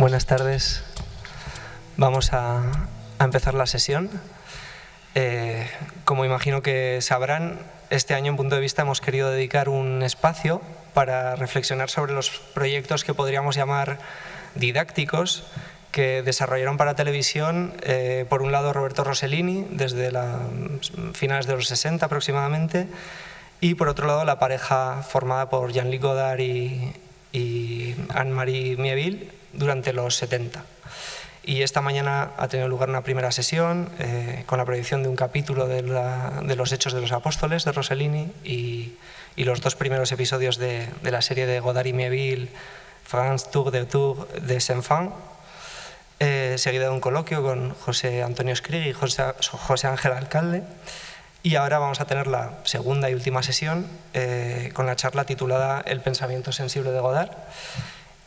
Buenas tardes. Vamos a empezar la sesión. Como imagino que sabrán, este año en Punto de Vista hemos querido dedicar un espacio para reflexionar sobre los proyectos que podríamos llamar didácticos que desarrollaron para televisión, por un lado Roberto Rossellini, desde finales de los 60 aproximadamente, y por otro lado la pareja formada por Jean-Luc Godard y Anne-Marie Miéville durante los 70. Y esta mañana ha tenido lugar una primera sesión con la proyección de un capítulo de los Hechos de los Apóstoles de Rossellini y los dos primeros episodios de la serie de Godard y Miéville, France Tour des Enfants, seguida de un coloquio con José Antonio Skrig y José Ángel Alcalde. Y ahora vamos a tener la segunda y última sesión con la charla titulada El pensamiento sensible de Godard.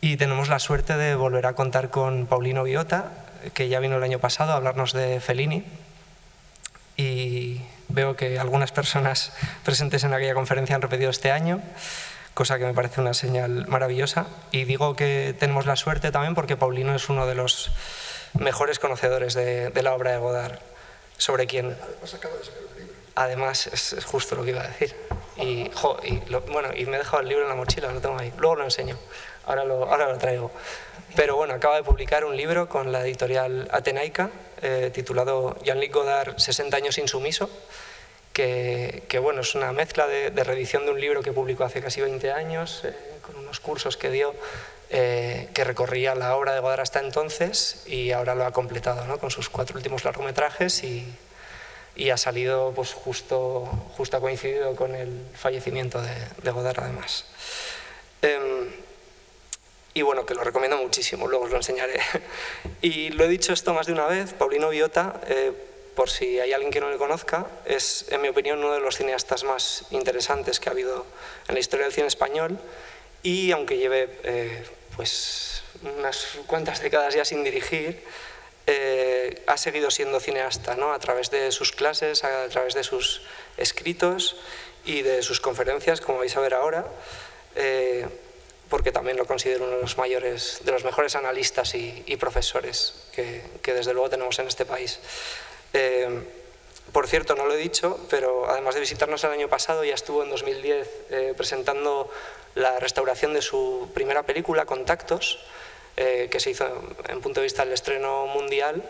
Y tenemos la suerte de volver a contar con Paulino Viota, que ya vino el año pasado a hablarnos de Fellini. Y veo que algunas personas presentes en aquella conferencia han repetido este año, cosa que me parece una señal maravillosa. Y digo que tenemos la suerte también porque Paulino es uno de los mejores conocedores de la obra de Godard, sobre quien... Además acaba de sacar un libro. Además, es justo lo que iba a decir. Y me he dejado el libro en la mochila, lo tengo ahí. Luego lo enseño. Ahora lo traigo. Pero bueno, acaba de publicar un libro con la editorial Atenaica, titulado Jean-Luc Godard, 60 años insumiso, que bueno, es una mezcla de reedición de un libro que publicó hace casi 20 años, con unos cursos que dio, que recorría la obra de Godard hasta entonces, y ahora lo ha completado, ¿no?, con sus 4 últimos largometrajes y ha salido pues justo ha coincidido con el fallecimiento de Godard, además. Y bueno, que lo recomiendo muchísimo, luego os lo enseñaré. Y lo he dicho esto más de una vez, Paulino Viota, por si hay alguien que no le conozca, es, en mi opinión, uno de los cineastas más interesantes que ha habido en la historia del cine español, y aunque lleve pues unas cuantas décadas ya sin dirigir, ha seguido siendo cineasta, ¿no?, a través de sus clases, a través de sus escritos y de sus conferencias, como vais a ver ahora, porque también lo considero uno de los mejores analistas y profesores que desde luego tenemos en este país. Por cierto, no lo he dicho, pero además de visitarnos el año pasado, ya estuvo en 2010 presentando la restauración de su primera película, Contactos, que se hizo en Punto de Vista del estreno mundial,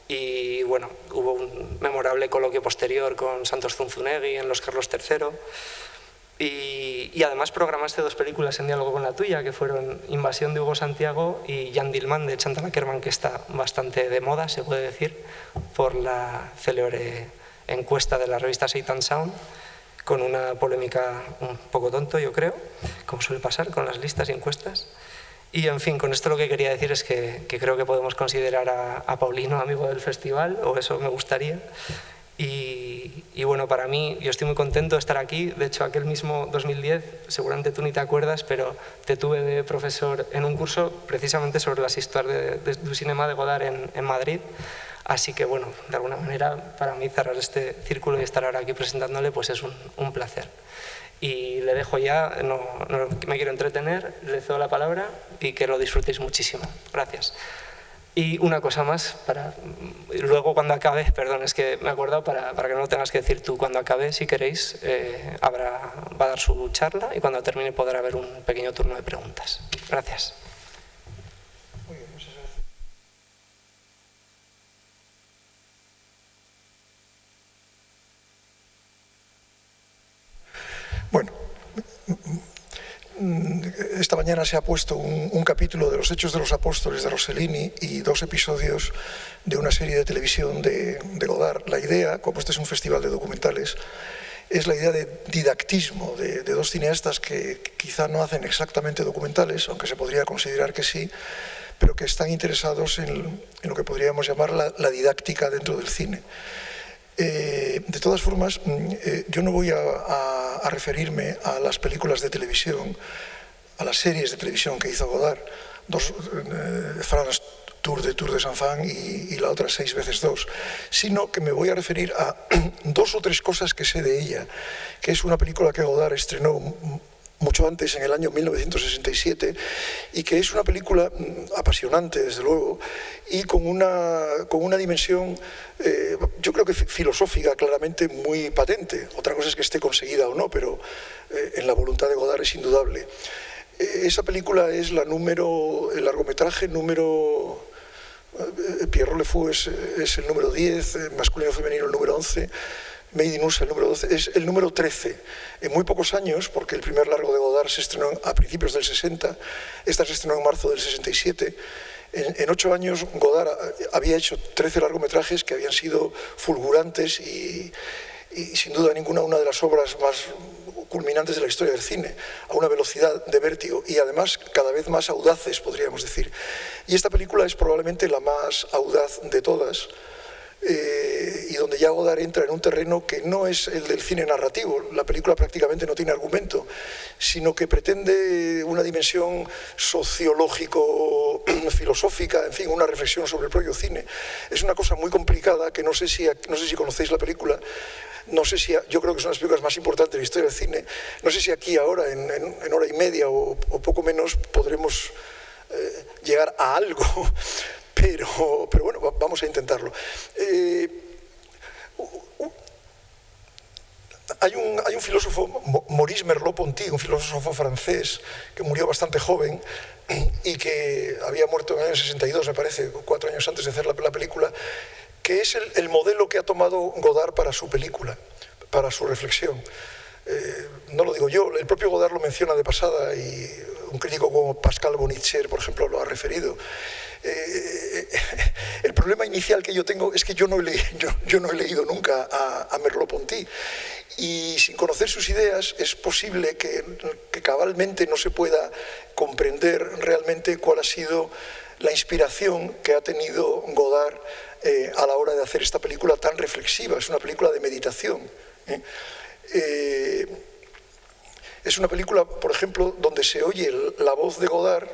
y bueno, hubo un memorable coloquio posterior con Santos Zunzunegui en los Carlos III, y además programaste 2 películas en diálogo con la tuya, que fueron Invasión de Hugo Santiago y Jan Dillman de Chantal Akerman, que está bastante de moda, se puede decir, por la célebre encuesta de la revista Sight and Sound, con una polémica un poco tonto, yo creo, como suele pasar con las listas y encuestas. Y en fin, con esto lo que quería decir es que creo que podemos considerar a Paulino amigo del festival, o eso me gustaría. Y bueno, para mí, yo estoy muy contento de estar aquí. De hecho, aquel mismo 2010, seguramente tú ni te acuerdas, pero te tuve de profesor en un curso precisamente sobre las historias du cinema de Godard en Madrid. Así que bueno, de alguna manera, para mí cerrar este círculo y estar ahora aquí presentándole, pues es un placer. Y le dejo ya, no me quiero entretener, le cedo la palabra y que lo disfrutéis muchísimo. Gracias. Y una cosa más, luego cuando acabe, perdón, es que me he acordado, para que no lo tengas que decir tú, cuando acabe, si queréis, va a dar su charla y cuando termine podrá haber un pequeño turno de preguntas. Gracias. Muy bien, muchas gracias. Bueno, esta mañana se ha puesto un capítulo de los Hechos de los Apóstoles de Rossellini y 2 episodios de una serie de televisión de Godard. La idea, como este es un festival de documentales, es la idea de didactismo de 2 cineastas que quizá no hacen exactamente documentales, aunque se podría considerar que sí, pero que están interesados en lo que podríamos llamar la didáctica dentro del cine. De todas formas, yo no voy a referirme a las películas de televisión, a las series de televisión que hizo Godard, France Tour des Enfants y la otra 6x2, sino que me voy a referir a 2 o 3 cosas que sé de ella, que es una película que Godard estrenó mucho antes, en el año 1967, y que es una película apasionante, desde luego, y con una dimensión, yo creo que filosófica, claramente muy patente. Otra cosa es que esté conseguida o no, pero en la voluntad de Godard es indudable. Esa película es el largometraje número... Pierrot Le Fou es el número 10, masculino femenino el número 11, Made in USA el número 12, es el número 13. En muy pocos años, porque el primer largo de Godard se estrenó a principios del 60, esta se estrenó en marzo del 67, en 8 años Godard había hecho 13 largometrajes que habían sido fulgurantes y sin duda ninguna una de las obras más culminantes de la historia del cine, a una velocidad de vértigo y además cada vez más audaces, podríamos decir. Y esta película es probablemente la más audaz de todas, y donde ya Godard entra en un terreno que no es el del cine narrativo. La película prácticamente no tiene argumento, sino que pretende una dimensión sociológico-filosófica, en fin, una reflexión sobre el propio cine. Es una cosa muy complicada que no sé si conocéis la película. Yo creo que son las películas más importantes de la historia del cine. No sé si aquí ahora, en hora y media o poco menos, podremos llegar a algo, pero bueno, vamos a intentarlo. Hay un filósofo, Maurice Merleau-Ponty, un filósofo francés que murió bastante joven y que había muerto en el año 62, me parece, 4 años antes de hacer la película, que es el modelo que ha tomado Godard para su película, para su reflexión. No lo digo yo, el propio Godard lo menciona de pasada y un crítico como Pascal Bonitzer, por ejemplo, lo ha referido. El problema inicial que yo tengo es que yo no he leído nunca a Merleau-Ponty, y sin conocer sus ideas es posible que cabalmente no se pueda comprender realmente cuál ha sido la inspiración que ha tenido Godard a la hora de hacer esta película tan reflexiva. Es una película de meditación. Es una película, por ejemplo, donde se oye la voz de Godard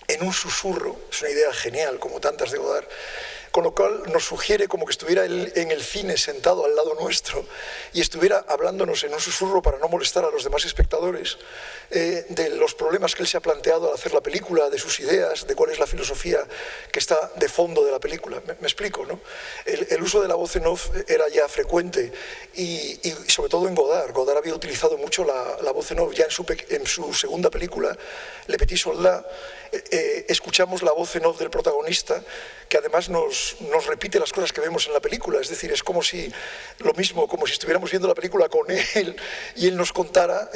en un susurro. Es una idea genial, como tantas de Godard, con lo cual nos sugiere como que estuviera él en el cine sentado al lado nuestro y estuviera hablándonos en un susurro para no molestar a los demás espectadores de los problemas que él se ha planteado al hacer la película, de sus ideas, de cuál es la filosofía que está de fondo de la película. Me explico, ¿no? El uso de la voz en off era ya frecuente y sobre todo en Godard. Godard había utilizado mucho la voz en off ya en su segunda película, Le Petit Soldat. Escuchamos la voz en off del protagonista, que además nos repite las cosas que vemos en la película. Es decir, es como si estuviéramos viendo la película con él y él nos contara,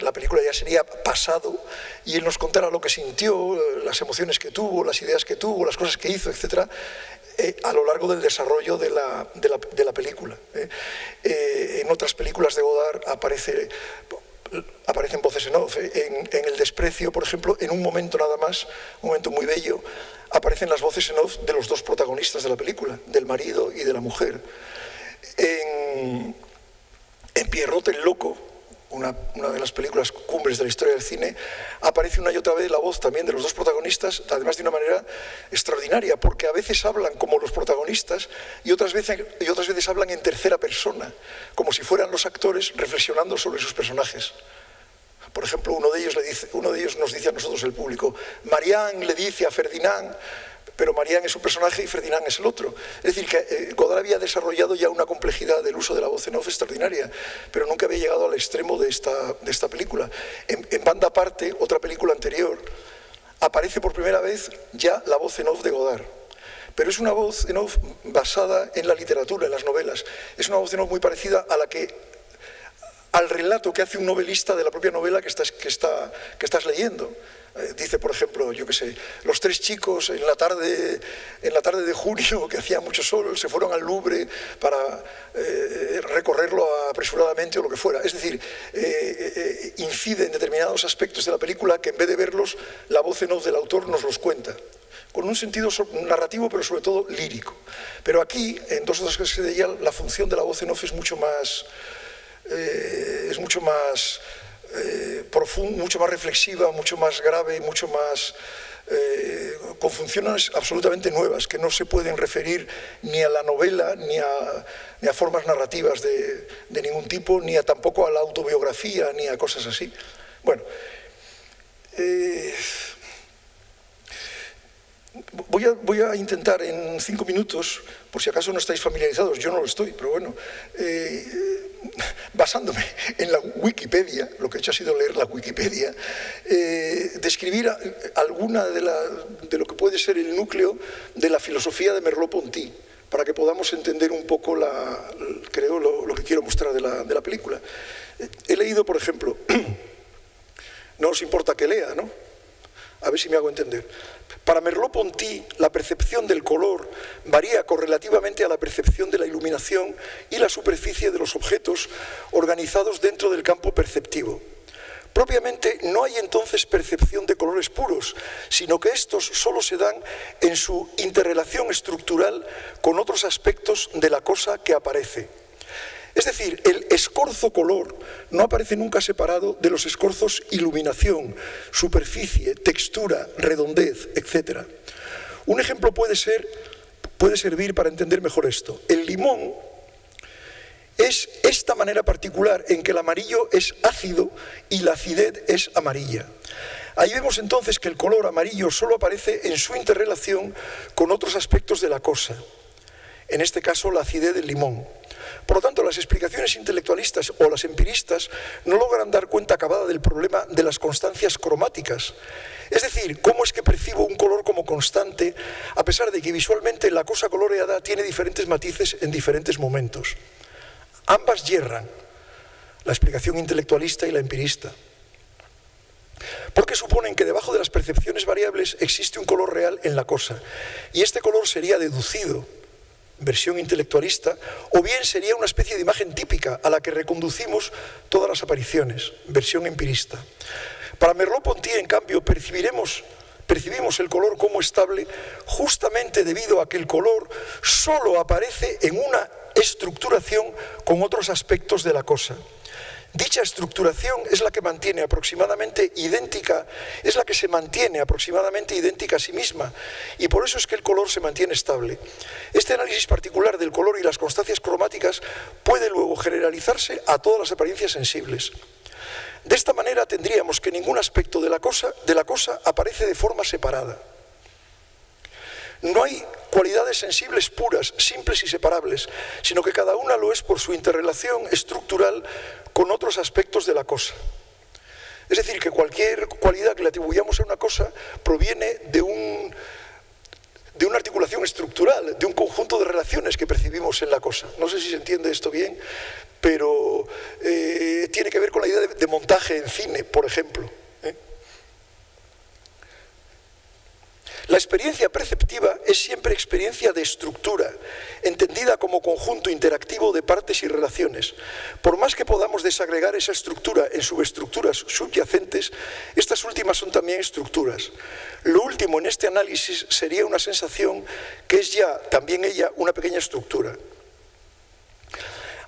la película ya sería pasado, y él nos contara lo que sintió, las emociones que tuvo, las ideas que tuvo, las cosas que hizo, etc., a lo largo del desarrollo de la película. En otras películas de Godard aparecen voces en off. En El desprecio, por ejemplo, en un momento nada más, un momento muy bello, aparecen las voces en off de los dos protagonistas de la película, del marido y de la mujer. En Pierrot el loco, una de las películas cumbres de la historia del cine, aparece una y otra vez la voz también de los dos protagonistas, además de una manera extraordinaria, porque a veces hablan como los protagonistas y otras veces hablan en tercera persona, como si fueran los actores reflexionando sobre sus personajes. Por ejemplo, uno de ellos nos dice a nosotros, el público, Marianne le dice a Ferdinand, pero Marianne es un personaje y Ferdinand es el otro. Es decir, que Godard había desarrollado ya una complejidad del uso de la voz en off extraordinaria, pero nunca había llegado al extremo de esta película. En Banda Aparte, otra película anterior, aparece por primera vez ya la voz en off de Godard. Pero es una voz en off basada en la literatura, en las novelas. Es una voz en off muy parecida al relato que hace un novelista de la propia novela que estás leyendo. Dice, por ejemplo, yo qué sé, los tres chicos en la tarde de junio, que hacía mucho sol, se fueron al Louvre para recorrerlo apresuradamente o lo que fuera. Es decir, incide en determinados aspectos de la película que en vez de verlos, la voz en off del autor nos los cuenta, con un sentido narrativo, pero sobre todo lírico. Pero aquí, en Dos otras cosas de Eyal, la función de la voz en off es mucho más profunda, mucho más reflexiva, mucho más grave, mucho más con funciones absolutamente nuevas, que no se pueden referir ni a la novela, ni a formas narrativas de ningún tipo, ni tampoco a la autobiografía, ni a cosas así. Bueno, voy a intentar en 5 minutos, por si acaso no estáis familiarizados, yo no lo estoy, pero bueno, basándome en la Wikipedia, lo que he hecho ha sido leer la Wikipedia, describir alguna de lo que puede ser el núcleo de la filosofía de Merleau-Ponty, para que podamos entender un poco, creo, lo que quiero mostrar de la película. He leído, por ejemplo, no os importa que lea, ¿no? A ver si me hago entender. Para Merleau-Ponty, la percepción del color varía correlativamente a la percepción de la iluminación y la superficie de los objetos organizados dentro del campo perceptivo. Propiamente no hay entonces percepción de colores puros, sino que estos solo se dan en su interrelación estructural con otros aspectos de la cosa que aparece. Es decir, el escorzo color no aparece nunca separado de los escorzos iluminación, superficie, textura, redondez, etc. Un ejemplo puede servir para entender mejor esto. El limón es esta manera particular en que el amarillo es ácido y la acidez es amarilla. Ahí vemos entonces que el color amarillo solo aparece en su interrelación con otros aspectos de la cosa. En este caso, la acidez del limón. Por lo tanto, las explicaciones intelectualistas o las empiristas no logran dar cuenta acabada del problema de las constancias cromáticas. Es decir, cómo es que percibo un color como constante, a pesar de que visualmente la cosa coloreada tiene diferentes matices en diferentes momentos. Ambas yerran, la explicación intelectualista y la empirista, porque suponen que debajo de las percepciones variables existe un color real en la cosa, y este color sería deducido, versión intelectualista, o bien sería una especie de imagen típica a la que reconducimos todas las apariciones, versión empirista. Para Merleau-Ponty, en cambio, percibimos el color como estable justamente debido a que el color solo aparece en una estructuración con otros aspectos de la cosa. Dicha estructuración es la que se mantiene aproximadamente idéntica a sí misma, y por eso es que el color se mantiene estable. Este análisis particular del color y las constancias cromáticas puede luego generalizarse a todas las apariencias sensibles. De esta manera tendríamos que ningún aspecto de la cosa aparece de forma separada. No hay cualidades sensibles puras, simples y separables, sino que cada una lo es por su interrelación estructural con otros aspectos de la cosa. Es decir, que cualquier cualidad que le atribuyamos a una cosa proviene de una articulación estructural, de un conjunto de relaciones que percibimos en la cosa. No sé si se entiende esto bien, pero tiene que ver con la idea de montaje en cine, por ejemplo. La experiencia perceptiva es siempre experiencia de estructura, entendida como conjunto interactivo de partes y relaciones. Por más que podamos desagregar esa estructura en subestructuras subyacentes, estas últimas son también estructuras. Lo último en este análisis sería una sensación que es ya, también ella, una pequeña estructura.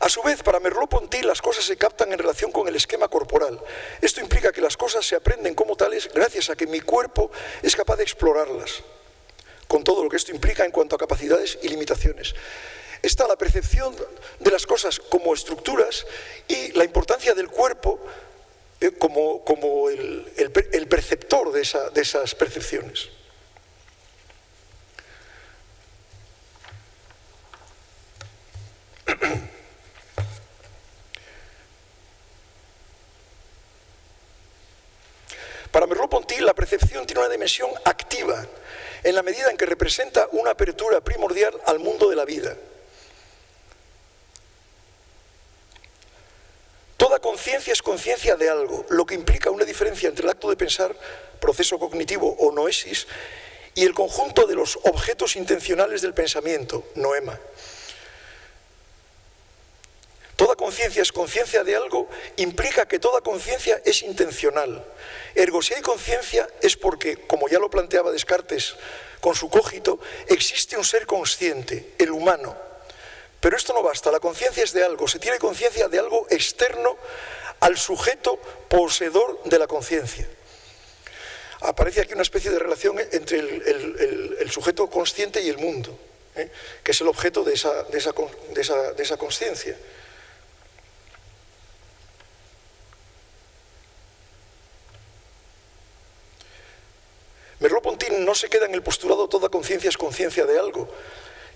A su vez, para Merleau-Ponty, las cosas se captan en relación con el esquema corporal. Esto implica que las cosas se aprenden como tales gracias a que mi cuerpo es capaz de explorarlas, con todo lo que esto implica en cuanto a capacidades y limitaciones. Está la percepción de las cosas como estructuras y la importancia del cuerpo como el perceptor de esas percepciones. Para Merleau-Ponty, la percepción tiene una dimensión activa, en la medida en que representa una apertura primordial al mundo de la vida. Toda conciencia es conciencia de algo, lo que implica una diferencia entre el acto de pensar, proceso cognitivo o noesis, y el conjunto de los objetos intencionales del pensamiento, noema. Toda conciencia es conciencia de algo, implica que toda conciencia es intencional. Ergo, si hay conciencia es porque, como ya lo planteaba Descartes con su cogito, existe un ser consciente, el humano. Pero esto no basta, la conciencia es de algo, se tiene conciencia de algo externo al sujeto poseedor de la conciencia. aparece aquí una especie de relación entre el sujeto consciente y el mundo, que es el objeto de esa consciencia. Merleau-Ponty no se queda en el postulado toda conciencia es conciencia de algo,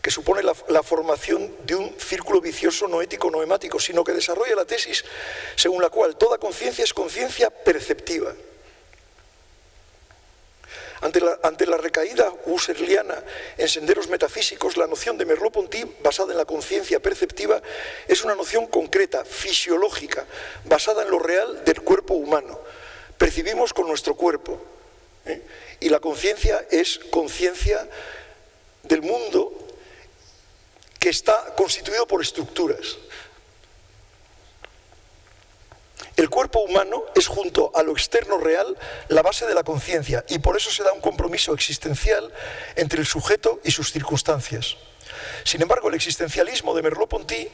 que supone la formación de un círculo vicioso no ético, no emático, sino que desarrolla la tesis según la cual toda conciencia es conciencia perceptiva. Ante la recaída husserliana en senderos metafísicos, la noción de Merleau-Ponty, basada en la conciencia perceptiva, es una noción concreta, fisiológica, basada en lo real del cuerpo humano. Percibimos con nuestro cuerpo. Y la conciencia es conciencia del mundo que está constituido por estructuras. El cuerpo humano es, junto a lo externo real, la base de la conciencia, y por eso se da un compromiso existencial entre el sujeto y sus circunstancias. Sin embargo, el existencialismo de Merleau-Ponty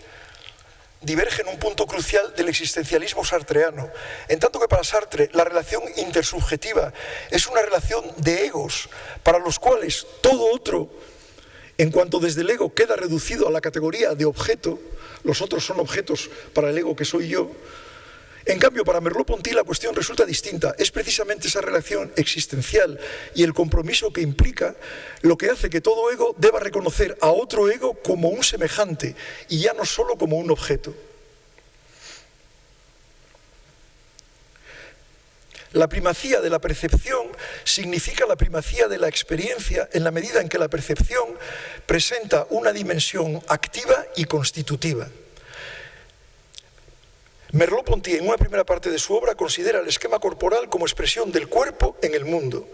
diverge en un punto crucial del existencialismo sartreano, en tanto que para Sartre la relación intersubjetiva es una relación de egos, para los cuales todo otro, en cuanto desde el ego queda reducido a la categoría de objeto, los otros son objetos para el ego que soy yo. En cambio, para Merleau-Ponty la cuestión resulta distinta. Es precisamente esa relación existencial y el compromiso que implica lo que hace que todo ego deba reconocer a otro ego como un semejante y ya no solo como un objeto. La primacía de la percepción significa la primacía de la experiencia en la medida en que la percepción presenta una dimensión activa y constitutiva. Merleau-Ponty, en una primera parte de su obra, considera el esquema corporal como expresión del cuerpo en el mundo.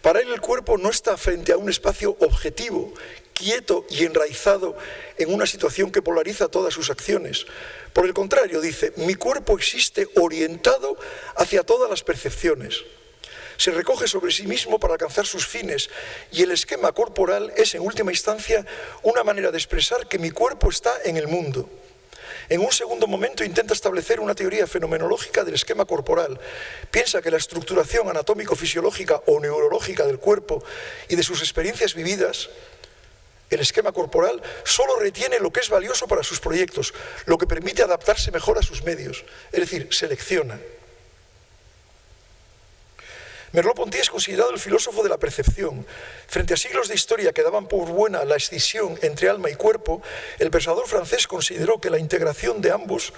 Para él el cuerpo no está frente a un espacio objetivo, quieto y enraizado en una situación que polariza todas sus acciones. Por el contrario, dice, mi cuerpo existe orientado hacia todas las percepciones. Se recoge sobre sí mismo para alcanzar sus fines y el esquema corporal es, en última instancia, una manera de expresar que mi cuerpo está en el mundo. En un segundo momento intenta establecer una teoría fenomenológica del esquema corporal. Piensa que la estructuración anatómico-fisiológica o neurológica del cuerpo y de sus experiencias vividas, el esquema corporal, solo retiene lo que es valioso para sus proyectos, lo que permite adaptarse mejor a sus medios, es decir, selecciona. Merleau-Ponty es considerado el filósofo de la percepción. Frente a siglos de historia que daban por buena la escisión entre alma y cuerpo, el pensador francés consideró que la integración de ambos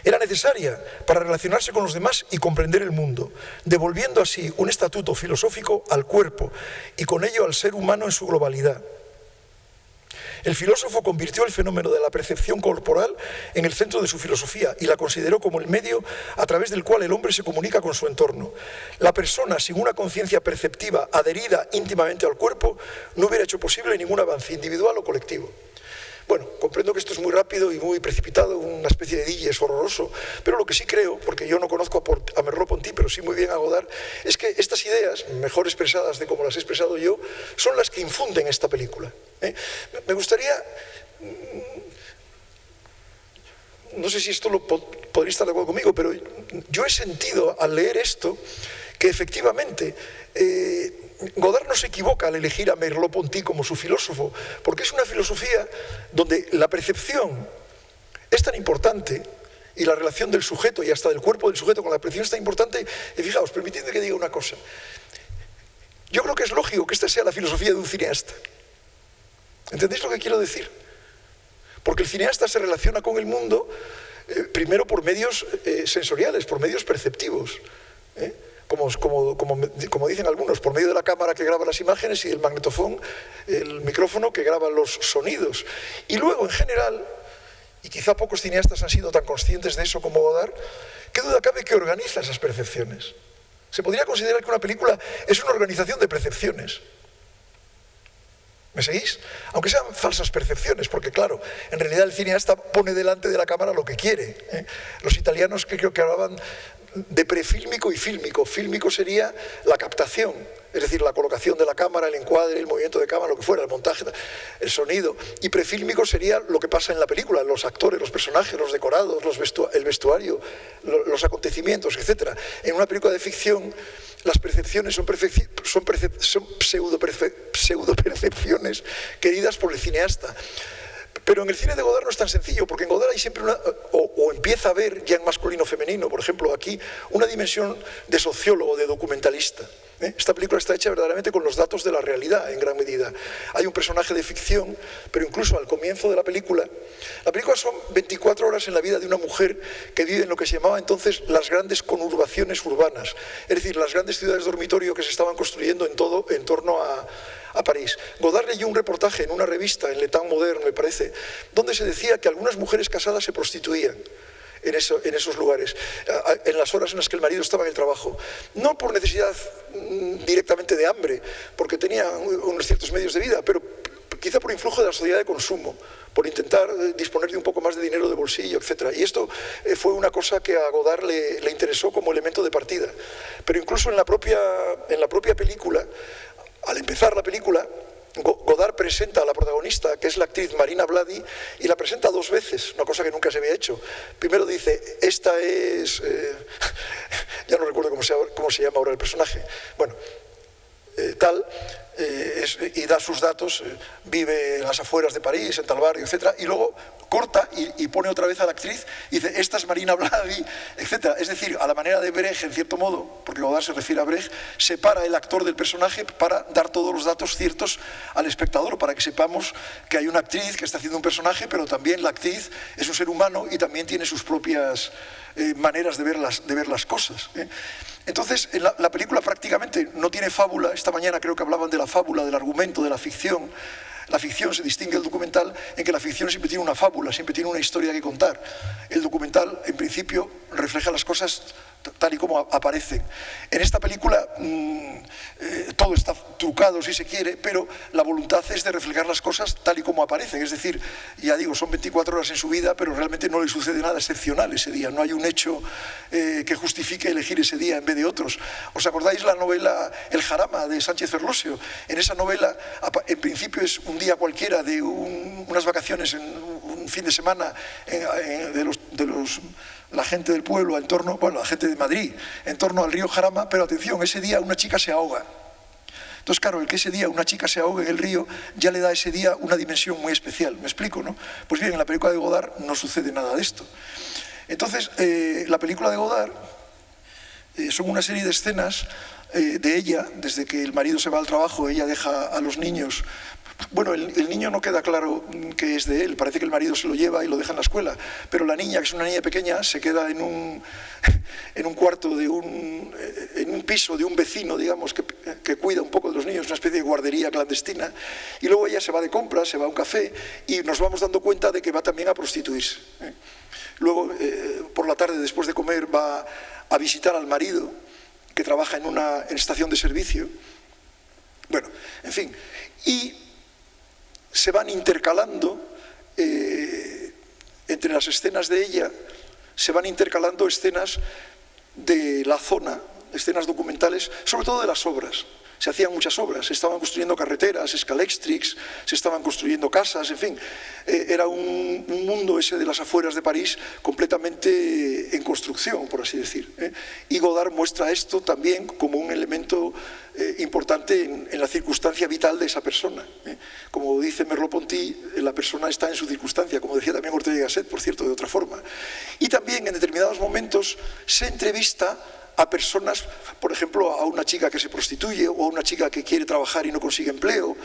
era necesaria para relacionarse con los demás y comprender el mundo, devolviendo así un estatuto filosófico al cuerpo y con ello al ser humano en su globalidad. El filósofo convirtió el fenómeno de la percepción corporal en el centro de su filosofía y la consideró como el medio a través del cual el hombre se comunica con su entorno. La persona sin una conciencia perceptiva adherida íntimamente al cuerpo no hubiera hecho posible ningún avance individual o colectivo. Bueno, comprendo que esto es muy rápido y muy precipitado, una especie de diges horroroso, pero lo que sí creo, porque yo no conozco a Merleau-Ponty, pero sí muy bien a Godard, es que estas ideas, mejor expresadas de como las he expresado yo, son las que infunden esta película. Me gustaría, no sé si esto podría estar de acuerdo conmigo, pero yo he sentido al leer esto que efectivamente Godard no se equivoca al elegir a Merleau-Ponty como su filósofo, porque es una filosofía donde la percepción es tan importante y la relación del sujeto y hasta del cuerpo del sujeto con la percepción es tan importante. Y fijaos, permitidme que diga una cosa. Yo creo que es lógico que esta sea la filosofía de un cineasta. ¿Entendéis lo que quiero decir? Porque el cineasta se relaciona con el mundo primero por medios sensoriales, por medios perceptivos. Como dicen algunos, por medio de la cámara que graba las imágenes y el magnetofón, el micrófono que graba los sonidos. Y luego, en general, y quizá pocos cineastas han sido tan conscientes de eso como Godard, ¿qué duda cabe que organiza esas percepciones? Se podría considerar que una película es una organización de percepciones. ¿Me seguís? Aunque sean falsas percepciones, porque claro, en realidad el cineasta pone delante de la cámara lo que quiere. Los italianos que creo que hablaban de prefílmico y fílmico. Fílmico sería la captación, es decir, la colocación de la cámara, el encuadre, el movimiento de cámara, lo que fuera, el montaje, el sonido. Y prefílmico sería lo que pasa en la película, los actores, los personajes, los decorados, el vestuario, los acontecimientos, etc. En una película de ficción, las percepciones son pseudo-percepciones queridas por el cineasta. Pero en el cine de Godard no es tan sencillo, porque en Godard hay siempre o empieza a haber, ya en masculino o femenino, por ejemplo, aquí, una dimensión de sociólogo, de documentalista. Esta película está hecha verdaderamente con los datos de la realidad, en gran medida. Hay un personaje de ficción, pero incluso al comienzo de la película son 24 horas en la vida de una mujer que vive en lo que se llamaba entonces las grandes conurbaciones urbanas, es decir, las grandes ciudades dormitorio que se estaban construyendo en torno a París. Godard leyó un reportaje en una revista, en Le Temps Moderne, me parece, donde se decía que algunas mujeres casadas se prostituían en esos lugares, en las horas en las que el marido estaba en el trabajo. No por necesidad directamente de hambre, porque tenía unos ciertos medios de vida, pero quizá por influjo de la sociedad de consumo, por intentar disponer de un poco más de dinero de bolsillo, etc. Y esto fue una cosa que a Godard le interesó como elemento de partida. Pero incluso en la propia película, al empezar la película, Godard presenta a la protagonista, que es la actriz Marina Blady, y la presenta 2 veces, una cosa que nunca se había hecho. Primero dice, esta es... ya no recuerdo cómo se llama ahora el personaje. Bueno, y da sus datos, vive en las afueras de París, en tal barrio, etc. Y luego corta y pone otra vez a la actriz y dice, esta es Marina Blady, etc. Es decir, a la manera de Brecht, en cierto modo, porque Godard se refiere a Brecht, separa el actor del personaje para dar todos los datos ciertos al espectador, para que sepamos que hay una actriz que está haciendo un personaje, pero también la actriz es un ser humano y también tiene sus propias maneras de ver las cosas. Entonces, la película prácticamente no tiene fábula. Esta mañana creo que hablaban de la fábula, del argumento, de la ficción. La ficción se distingue del documental en que la ficción siempre tiene una fábula, siempre tiene una historia que contar. El documental, en principio, refleja las cosas tal y como aparecen. En esta película todo está trucado, si se quiere, pero la voluntad es de reflejar las cosas tal y como aparecen. Es decir, ya digo, son 24 horas en su vida, pero realmente no le sucede nada excepcional ese día. No hay un hecho que justifique elegir ese día en vez de otros. ¿Os acordáis la novela El Jarama de Sánchez Ferlosio? En esa novela, en principio es un día cualquiera de unas vacaciones, un fin de semana la gente del pueblo, la gente de Madrid, en torno al río Jarama, pero atención, ese día una chica se ahoga. Entonces, claro, el que ese día una chica se ahogue en el río ya le da a ese día una dimensión muy especial. ¿Me explico, no? Pues bien, en la película de Godard no sucede nada de esto. Entonces, la película de Godard son una serie de escenas de ella, desde que el marido se va al trabajo, ella deja a los niños. Bueno, el niño no queda claro que es de él, parece que el marido se lo lleva y lo deja en la escuela, pero la niña, que es una niña pequeña, se queda en un cuarto, en un piso de un vecino, digamos, que cuida un poco de los niños, una especie de guardería clandestina, y luego ella se va de compras, se va a un café, y nos vamos dando cuenta de que va también a prostituirse. Luego, por la tarde, después de comer, va a visitar al marido, que trabaja en estación de servicio. Bueno, en fin, y se van intercalando entre las escenas de ella, se van intercalando escenas de la zona, escenas documentales, sobre todo de las obras. Se hacían muchas obras, se estaban construyendo carreteras, escalextrics, se estaban construyendo casas, en fin. Era un mundo ese de las afueras de París completamente en construcción, por así decir. Y Godard muestra esto también como un elemento importante en la circunstancia vital de esa persona. Como dice Merleau-Ponty, la persona está en su circunstancia, como decía también Ortega y Gasset, por cierto, de otra forma. Y también en determinados momentos se entrevista a personas, por ejemplo, a una chica que se prostituye, o a una chica que quiere trabajar y no consigue empleo,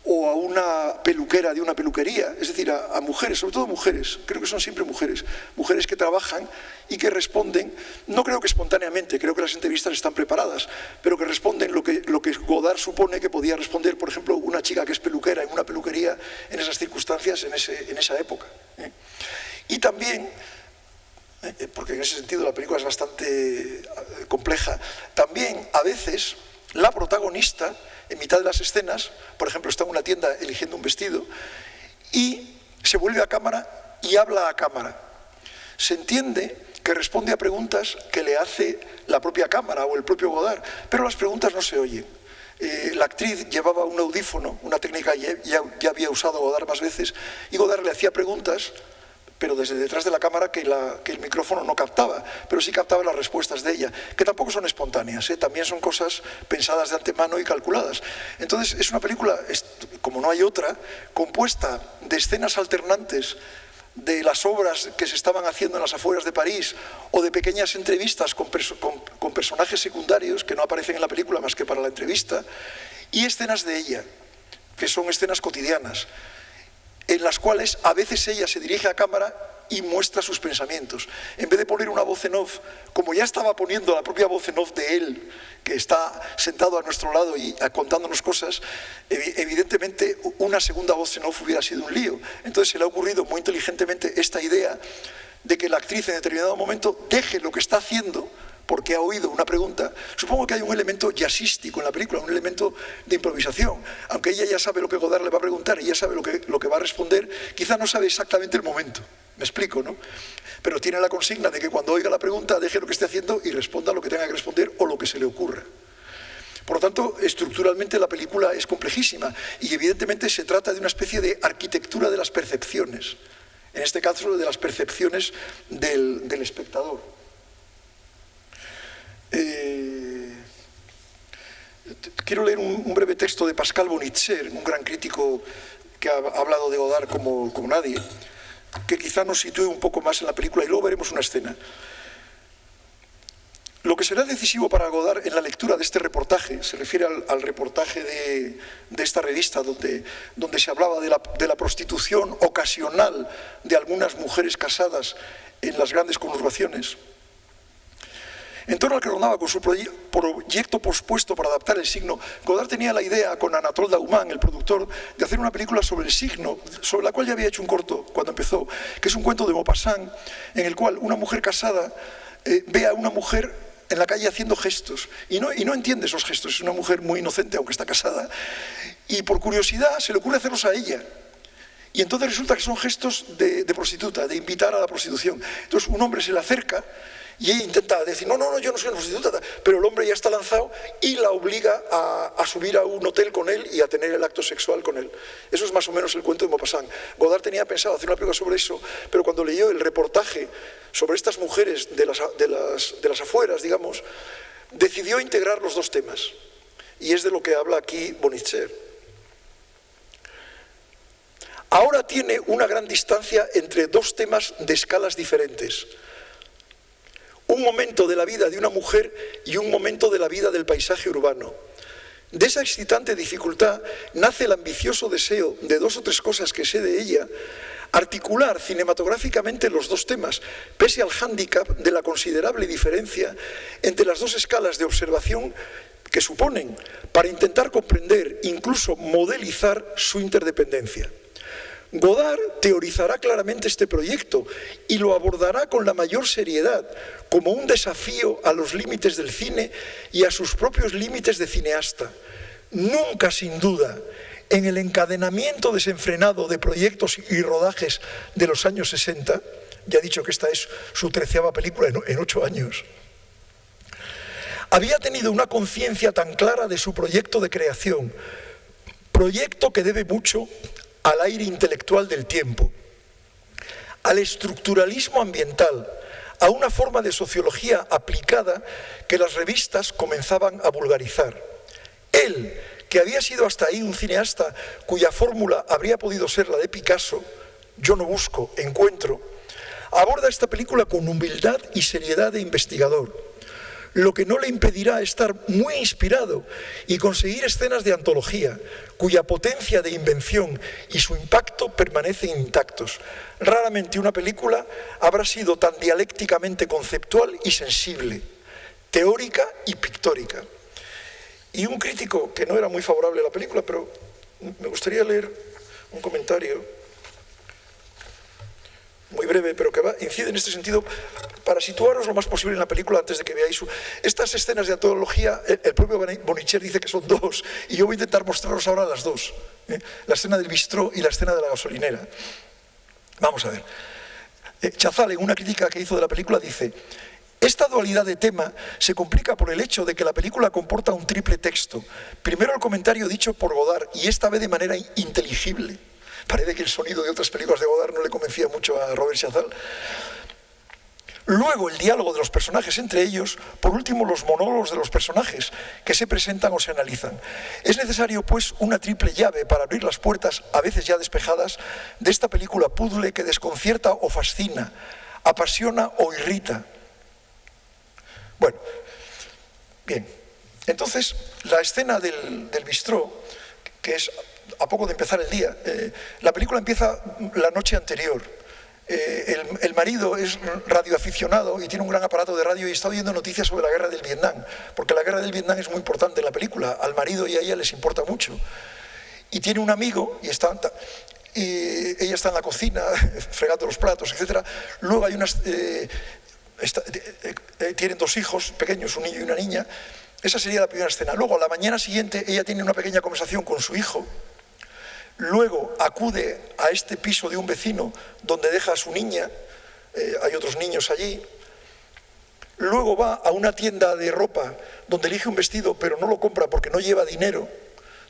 o a una peluquera de una peluquería, es decir, a mujeres, sobre todo mujeres, creo que son siempre mujeres que trabajan y que responden, no creo que espontáneamente, creo que las entrevistas están preparadas, pero que responden lo que Godard supone que podía responder, por ejemplo, una chica que es peluquera en una peluquería en esas circunstancias, en esa época. Y también, porque en ese sentido la película es bastante compleja, también a veces la protagonista, en mitad de las escenas, por ejemplo, está en una tienda eligiendo un vestido y se vuelve a cámara y habla a cámara. Se entiende que responde a preguntas que le hace la propia cámara o el propio Godard, pero las preguntas no se oyen. La actriz llevaba un audífono, una técnica ya había usado Godard más veces, y Godard le hacía preguntas, pero desde detrás de la cámara que el micrófono no captaba, pero sí captaba las respuestas de ella, que tampoco son espontáneas, también son cosas pensadas de antemano y calculadas. Entonces es una película, como no hay otra, compuesta de escenas alternantes de las obras que se estaban haciendo en las afueras de París o de pequeñas entrevistas con personajes secundarios que no aparecen en la película más que para la entrevista, y escenas de ella, que son escenas cotidianas, en las cuales a veces ella se dirige a cámara y muestra sus pensamientos. En vez de poner una voz en off, como ya estaba poniendo la propia voz en off de él, que está sentado a nuestro lado y contándonos cosas, evidentemente una segunda voz en off hubiera sido un lío. Entonces se le ha ocurrido muy inteligentemente esta idea de que la actriz en determinado momento deje lo que está haciendo porque ha oído una pregunta. Supongo que hay un elemento jazzístico en la película, un elemento de improvisación. Aunque ella ya sabe lo que Godard le va a preguntar y ya sabe lo que va a responder, quizá no sabe exactamente el momento. Me explico, ¿no? Pero tiene la consigna de que cuando oiga la pregunta deje lo que esté haciendo y responda lo que tenga que responder o lo que se le ocurra. Por lo tanto, estructuralmente la película es complejísima y evidentemente se trata de una especie de arquitectura de las percepciones. En este caso, de las percepciones del espectador. Quiero leer un breve texto de Pascal Bonitzer, un gran crítico que ha hablado de Godard como nadie, que quizá nos sitúe un poco más en la película y luego veremos una escena. Lo que será decisivo para Godard en la lectura de este reportaje, se refiere al reportaje de esta revista donde se hablaba de la prostitución ocasional de algunas mujeres casadas en las grandes conurbaciones. En torno al que rondaba con su proyecto pospuesto para adaptar el signo, Godard tenía la idea con Anatole Dauman, el productor, de hacer una película sobre el signo, sobre la cual ya había hecho un corto cuando empezó, que es un cuento de Maupassant, en el cual una mujer casada ve a una mujer en la calle haciendo gestos y no entiende esos gestos. Es una mujer muy inocente, aunque está casada, y por curiosidad se le ocurre hacerlos a ella. Y entonces resulta que son gestos de prostituta, de invitar a la prostitución. Entonces un hombre se le acerca y ella intenta decir, no, yo no soy una prostituta, pero el hombre ya está lanzado y la obliga a subir a un hotel con él y a tener el acto sexual con él. Eso es más o menos el cuento de Maupassant. Godard tenía pensado hacer una película sobre eso, pero cuando leyó el reportaje sobre estas mujeres de las afueras, digamos, decidió integrar los dos temas. Y es de lo que habla aquí Bonitzer. Ahora tiene una gran distancia entre dos temas de escalas diferentes. Un momento de la vida de una mujer y un momento de la vida del paisaje urbano. De esa excitante dificultad nace el ambicioso deseo de dos o tres cosas que sé de ella, articular cinematográficamente los dos temas, pese al hándicap de la considerable diferencia entre las dos escalas de observación que suponen, para intentar comprender, incluso modelizar su interdependencia. Godard teorizará claramente este proyecto y lo abordará con la mayor seriedad, como un desafío a los límites del cine y a sus propios límites de cineasta. Nunca, sin duda, en el encadenamiento desenfrenado de proyectos y rodajes de los años 60, ya he dicho que esta es su 13ª película en 8 años, había tenido una conciencia tan clara de su proyecto de creación, proyecto que debe mucho al aire intelectual del tiempo, al estructuralismo ambiental, a una forma de sociología aplicada que las revistas comenzaban a vulgarizar. Él, que había sido hasta ahí un cineasta cuya fórmula habría podido ser la de Picasso, yo no busco, encuentro, aborda esta película con humildad y seriedad de investigador, lo que no le impedirá estar muy inspirado y conseguir escenas de antología, cuya potencia de invención y su impacto permanecen intactos. Raramente una película habrá sido tan dialécticamente conceptual y sensible, teórica y pictórica. Y un crítico que no era muy favorable a la película, pero me gustaría leer un comentario muy breve, pero que incide en este sentido para situaros lo más posible en la película antes de que veáis estas escenas de antología. El propio Bonitzer dice que son dos y yo voy a intentar mostraros ahora las dos, la escena del bistró y la escena de la gasolinera. Vamos a ver. Chazal, en una crítica que hizo de la película, dice: esta dualidad de tema se complica por el hecho de que la película comporta un triple texto. Primero el comentario dicho por Godard, y esta vez de manera inteligible. Parece que el sonido de otras películas de Godard no le convencía mucho a Robert Chazal. Luego el diálogo de los personajes entre ellos, por último los monólogos de los personajes que se presentan o se analizan. Es necesario pues una triple llave para abrir las puertas, a veces ya despejadas, de esta película puzzle que desconcierta o fascina, apasiona o irrita. Bueno, bien, entonces la escena del bistró, que es a poco de empezar el día, la película empieza la noche anterior. El marido es radioaficionado y tiene un gran aparato de radio y está oyendo noticias sobre la guerra del Vietnam, porque la guerra del Vietnam es muy importante en la película, al marido y a ella les importa mucho. Y tiene un amigo y ella está en la cocina fregando los platos, etc. Luego hay tienen 2 hijos pequeños, un niño y una niña. Esa sería la primera escena. Luego, a la mañana siguiente, ella tiene una pequeña conversación con su hijo. Luego acude a este piso de un vecino donde deja a su niña, hay otros niños allí. Luego va a una tienda de ropa donde elige un vestido pero no lo compra porque no lleva dinero.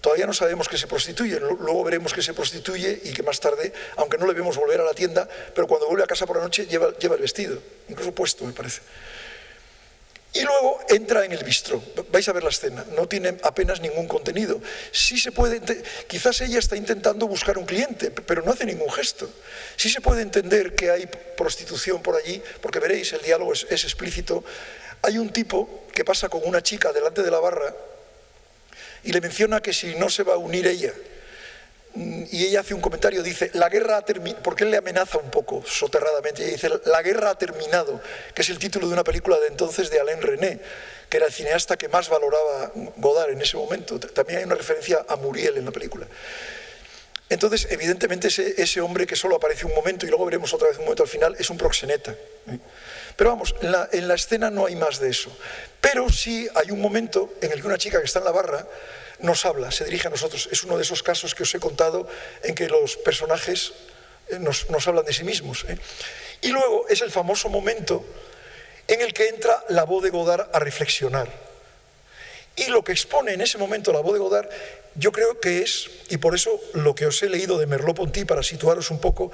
Todavía no sabemos que se prostituye, luego veremos que se prostituye y que más tarde, aunque no le vemos volver a la tienda, pero cuando vuelve a casa por la noche lleva el vestido, incluso puesto me parece. Y luego entra en el bistró. Vais a ver la escena, no tiene apenas ningún contenido. Sí se puede, quizás ella está intentando buscar un cliente, pero no hace ningún gesto. Sí se puede entender que hay prostitución por allí, porque veréis, el diálogo es explícito. Hay un tipo que pasa con una chica delante de la barra y le menciona que si no se va a unir ella. Y ella hace un comentario, dice, la guerra ha terminado, porque él le amenaza un poco soterradamente, y dice, la guerra ha terminado, que es el título de una película de entonces de Alain Resnais, que era el cineasta que más valoraba Godard en ese momento. También hay una referencia a Muriel en la película. Entonces, evidentemente, ese hombre que solo aparece un momento, y luego veremos otra vez un momento al final, es un proxeneta. Pero vamos, en la escena no hay más de eso. Pero sí hay un momento en el que una chica que está en la barra nos habla, se dirige a nosotros. Es uno de esos casos que os he contado en que los personajes nos hablan de sí mismos. Y luego es el famoso momento en el que entra la voz de Godard a reflexionar. Y lo que expone en ese momento la voz de Godard, yo creo que es, y por eso lo que os he leído de Merleau-Ponty, para situaros un poco,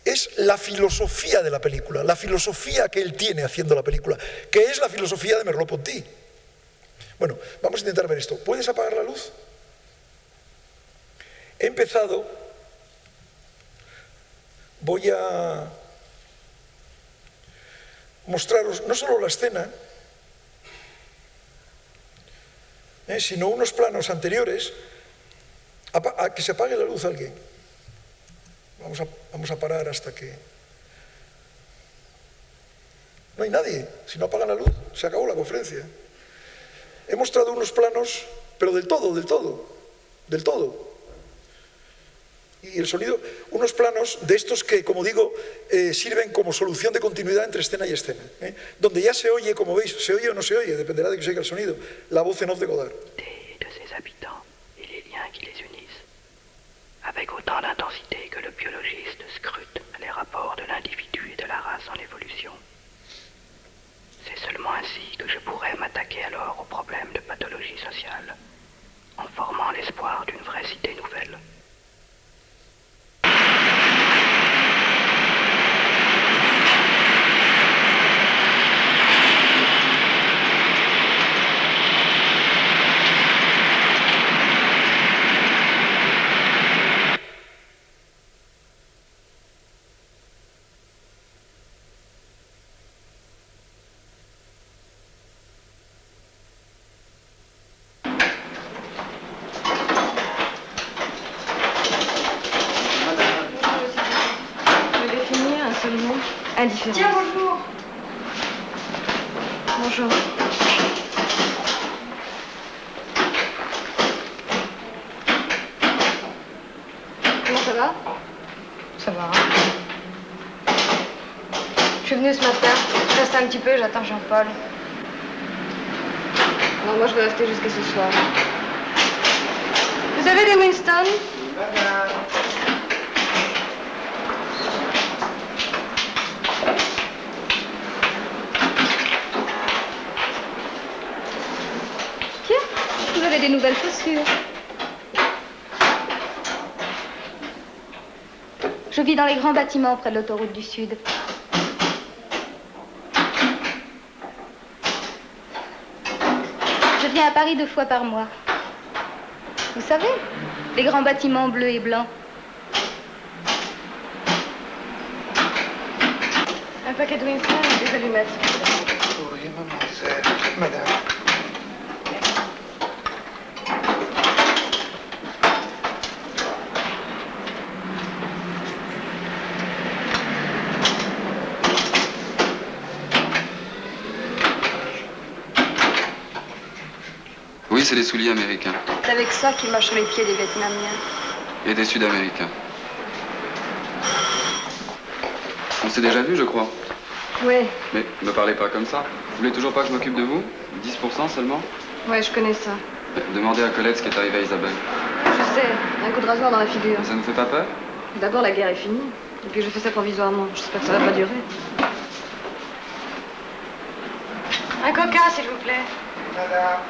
es la filosofía de la película, la filosofía que él tiene haciendo la película, que es la filosofía de Merleau-Ponty. Bueno, vamos a intentar ver esto. ¿Puedes apagar la luz? He empezado, voy a mostraros no solo la escena, sino unos planos anteriores. A que se apague la luz alguien. Vamos a parar hasta que... No hay nadie. Si no apagan la luz, se acabó la conferencia. He mostrado unos planos, pero del todo. Y el sonido, unos planos de estos que, como digo, sirven como solución de continuidad entre escena y escena. Donde ya se oye, como veis, se oye o no se oye, dependerá de que se oiga el sonido, la voz en off de Godard. De ses habitants et les liens qui les unissent, avec autant d'intensité que le biologiste scrute les rapports de l'individu et de la race en évolution. C'est seulement ainsi que je pourrais m'attaquer alors au problème de pathologie sociale, en formant l'espoir d'une vraie cité nouvelle. Indifférent. Tiens, bonjour. Bonjour. Comment ça va? Ça va. Je suis venue ce matin. Je reste un petit peu, j'attends Jean-Paul. Non, moi je vais rester jusqu'à ce soir. Vous avez des Winston? des nouvelles chaussures. Je vis dans les grands bâtiments près de l'autoroute du Sud. Je viens à Paris 2 fois par mois. Vous savez, les grands bâtiments bleus et blancs. Un paquet de Winston et des allumettes. Oui, mademoiselle. Madame. Oui, c'est des souliers américains. C'est avec ça qu'ils marchent sur les pieds des Vietnamiens. Et des Sud-Américains. On s'est déjà vu, je crois. Ouais, Mais ne me parlez pas comme ça. Vous voulez toujours pas que je m'occupe de vous? 10% seulement? ouais, je connais ça. Demandez à Colette ce qui est arrivé à Isabelle. Je sais, un coup de rasoir dans la figure. Ça ne vous fait pas peur? D'abord, la guerre est finie. Et puis, je fais ça provisoirement. J'espère que ça va pas durer. Un coca, s'il vous plaît. Madame.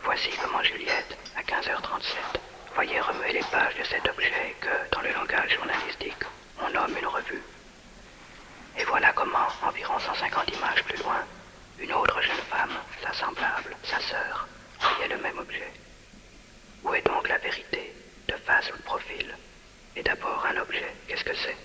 Voici comment Juliette, à 15h37, voyait remuer les pages de cet objet que, dans le langage journalistique, on nomme une revue. Et voilà comment, environ 150 images plus loin, une autre jeune femme, sa semblable, sa sœur, voyait le même objet. Où est donc la vérité, de face ou de profil? Et d'abord, un objet, qu'est-ce que c'est?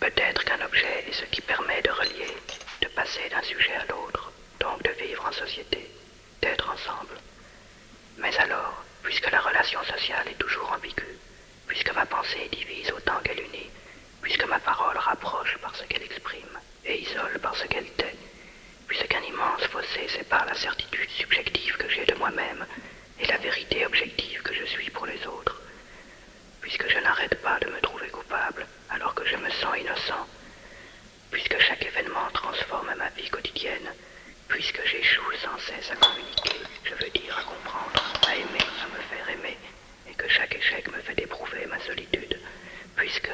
Peut-être qu'un objet est ce qui permet de relier, de passer d'un sujet à l'autre, donc de vivre en société, d'être ensemble. Mais alors, puisque la relation sociale est toujours ambiguë, puisque ma pensée divise autant qu'elle unit, puisque ma parole rapproche par ce qu'elle exprime et isole par ce qu'elle tait, puisqu'un immense fossé sépare la certitude subjective que j'ai de moi-même et la vérité objective que je suis pour les autres, puisque je n'arrête pas de me trouver coupable alors que je me sens innocent, puisque chaque événement transforme ma vie quotidienne, puisque j'échoue sans cesse à communiquer, je veux dire à comprendre, à aimer, à me faire aimer, et que chaque échec me fait éprouver ma solitude, puisque...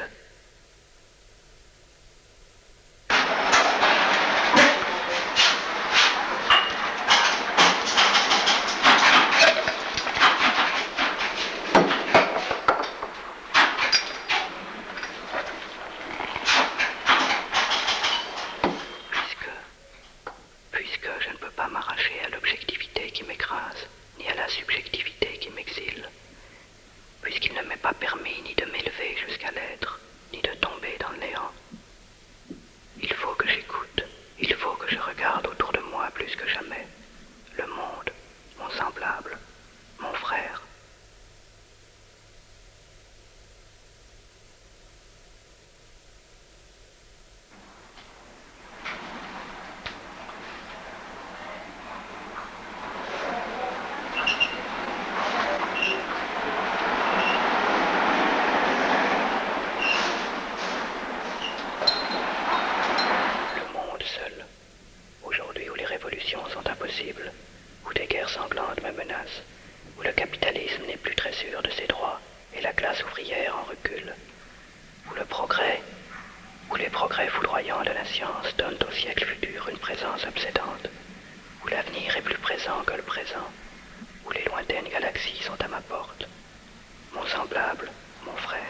Puisque je ne peux pas m'arracher à l'objectivité qui m'écrase, ni à la subjectivité qui m'exile, puisqu'il ne m'est pas permis ni de m'élever jusqu'à l'être, ni de tomber dans le néant. Il faut que j'écoute, il faut que je regarde autour de moi plus que jamais, le monde, mon semblable, mon frère. Aujourd'hui où les révolutions sont impossibles, où des guerres sanglantes me menacent, où le capitalisme n'est plus très sûr de ses droits et la classe ouvrière en recul, où les progrès foudroyants de la science donnent au siècle futur une présence obsédante, où l'avenir est plus présent que le présent, où les lointaines galaxies sont à ma porte. Mon semblable, mon frère.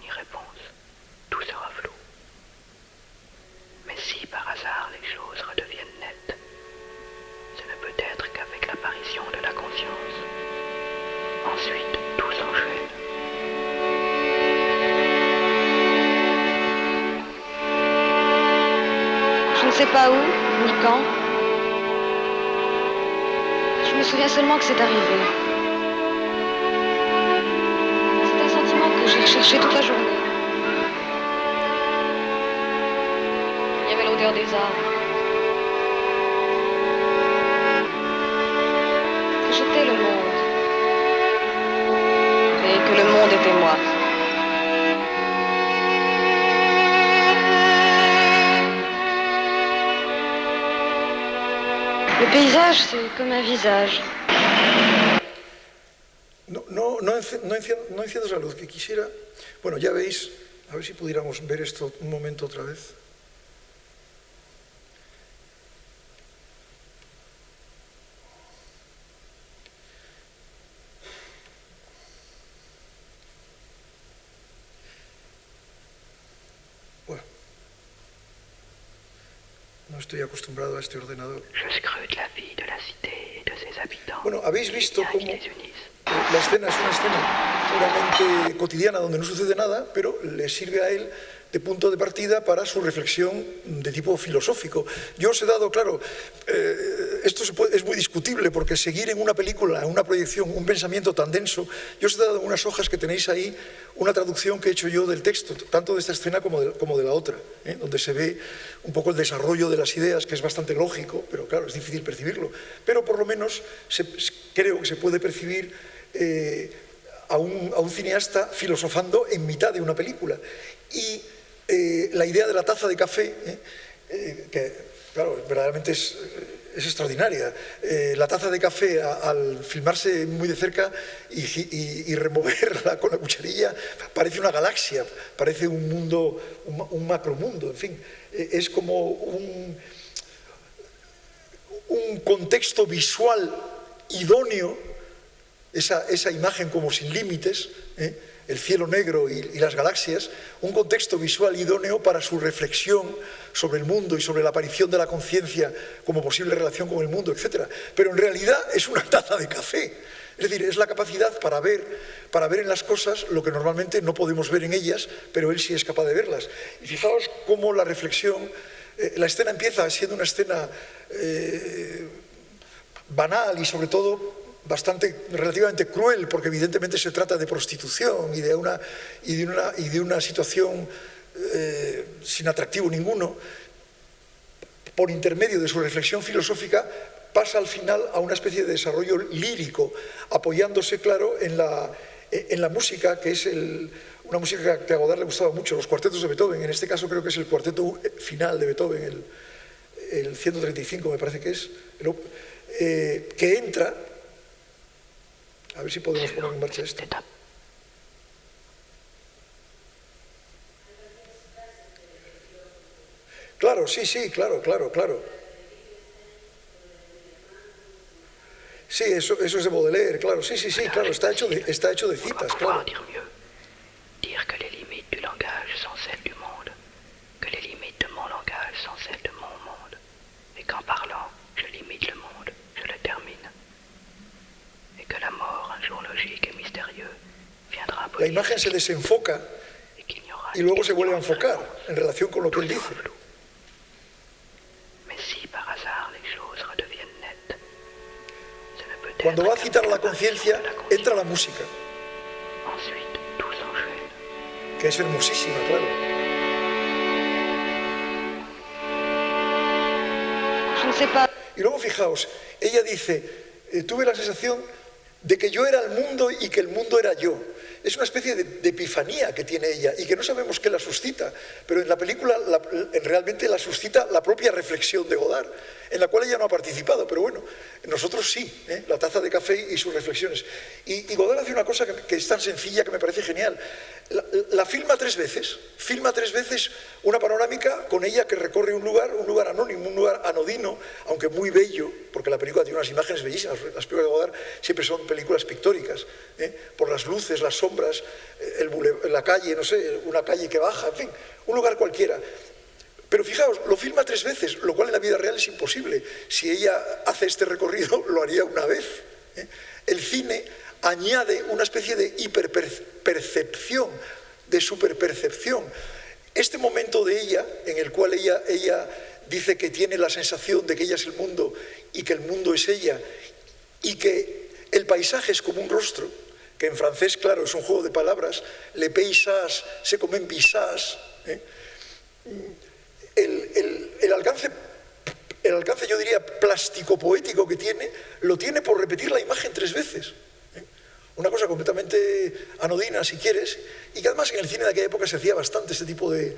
ni réponse. Tout sera flou. Mais si par hasard les choses redeviennent nettes, ce ne peut être qu'avec l'apparition de la conscience. Ensuite, tout s'enchaîne. Je ne sais pas où, ni quand. Je me souviens seulement que c'est arrivé. C'est un sentiment que j'ai recherché toute la journée. Il y avait l'odeur des arbres. Que j'étais le monde. Et que le monde était moi. Le paysage, c'est comme un visage. No enciendas la luz, que quisiera... Bueno, ya veis, a ver si pudiéramos ver esto un momento otra vez. Bueno, no estoy acostumbrado a este ordenador. Je scrute la vie de la cité et de ses habitants. Bueno, habéis visto Liens cómo qui les unissent. la escena es una escena puramente cotidiana donde no sucede nada, pero le sirve a él de punto de partida para su reflexión de tipo filosófico. Yo os he dado, claro, esto es muy discutible porque seguir en una película, en una proyección, un pensamiento tan denso, yo os he dado en unas hojas que tenéis ahí una traducción que he hecho yo del texto, tanto de esta escena como de la otra, donde se ve un poco el desarrollo de las ideas, que es bastante lógico, pero claro, es difícil percibirlo, pero por lo menos creo que se puede percibir a un cineasta filosofando en mitad de una película. Y la idea de la taza de café, que claro, verdaderamente es extraordinaria. La taza de café, al filmarse muy de cerca y removerla con la cucharilla, parece una galaxia, parece un mundo, un macromundo, en fin. Es como un contexto visual idóneo, esa imagen como sin límites, el cielo negro y las galaxias, un contexto visual idóneo para su reflexión sobre el mundo y sobre la aparición de la conciencia como posible relación con el mundo, etc. Pero en realidad es una taza de café. Es decir, es la capacidad para ver en las cosas lo que normalmente no podemos ver en ellas, pero él sí es capaz de verlas. Y fijaos cómo la reflexión, la escena empieza siendo una escena banal y sobre todo relativamente cruel, porque evidentemente se trata de prostitución y de una situación sin atractivo ninguno. Por intermedio de su reflexión filosófica pasa al final a una especie de desarrollo lírico, apoyándose, claro, en la música, que es una música que a Godard le gustaba mucho, los cuartetos de Beethoven. En este caso creo que es el cuarteto final de Beethoven, el 135 me parece que es, que entra. A ver si podemos poner en marcha esto. Claro, sí, claro. Sí, eso es de Baudelaire, claro, sí, claro, está hecho de citas, claro. Dire que les limites du langage sont celles du monde, que les limites de mon langage sont celles de mon monde, et qu'en parlant, je limite le monde, je le termine. Que la mort, un jour logique et mystérieux, viendra La imagen se desenfoca y luego se vuelve a enfocar en relación con lo que él dice. Cuando va a citar a la conciencia, entra la música, que es hermosísima, claro. Y luego fijaos, ella dice, tuve la sensación de que yo era el mundo y que el mundo era yo. Es una especie de epifanía que tiene ella y que no sabemos qué la suscita, pero en la película realmente la suscita la propia reflexión de Godard, en la cual ella no ha participado, pero bueno, nosotros sí, la taza de café y sus reflexiones. Y Godard hace una cosa que es tan sencilla que me parece genial. La filma tres veces una panorámica con ella que recorre un lugar anónimo, un lugar anodino, aunque muy bello, porque la película tiene unas imágenes bellísimas. Las películas de Godard siempre son películas pictóricas, por las luces, las sombras, sombras, la calle, no sé, una calle que baja, en fin, un lugar cualquiera. Pero fijaos, lo filma 3 veces, lo cual en la vida real es imposible. Si ella hace este recorrido, lo haría una vez. El cine añade una especie de hiperpercepción, de superpercepción. Este momento de ella, en el cual ella dice que tiene la sensación de que ella es el mundo y que el mundo es ella, y que el paisaje es como un rostro, que en francés, claro, es un juego de palabras, le paysage se comen visage, el alcance, yo diría, plástico-poético que tiene, lo tiene por repetir la imagen 3 veces. Una cosa completamente anodina, si quieres, y que además en el cine de aquella época se hacía bastante este tipo de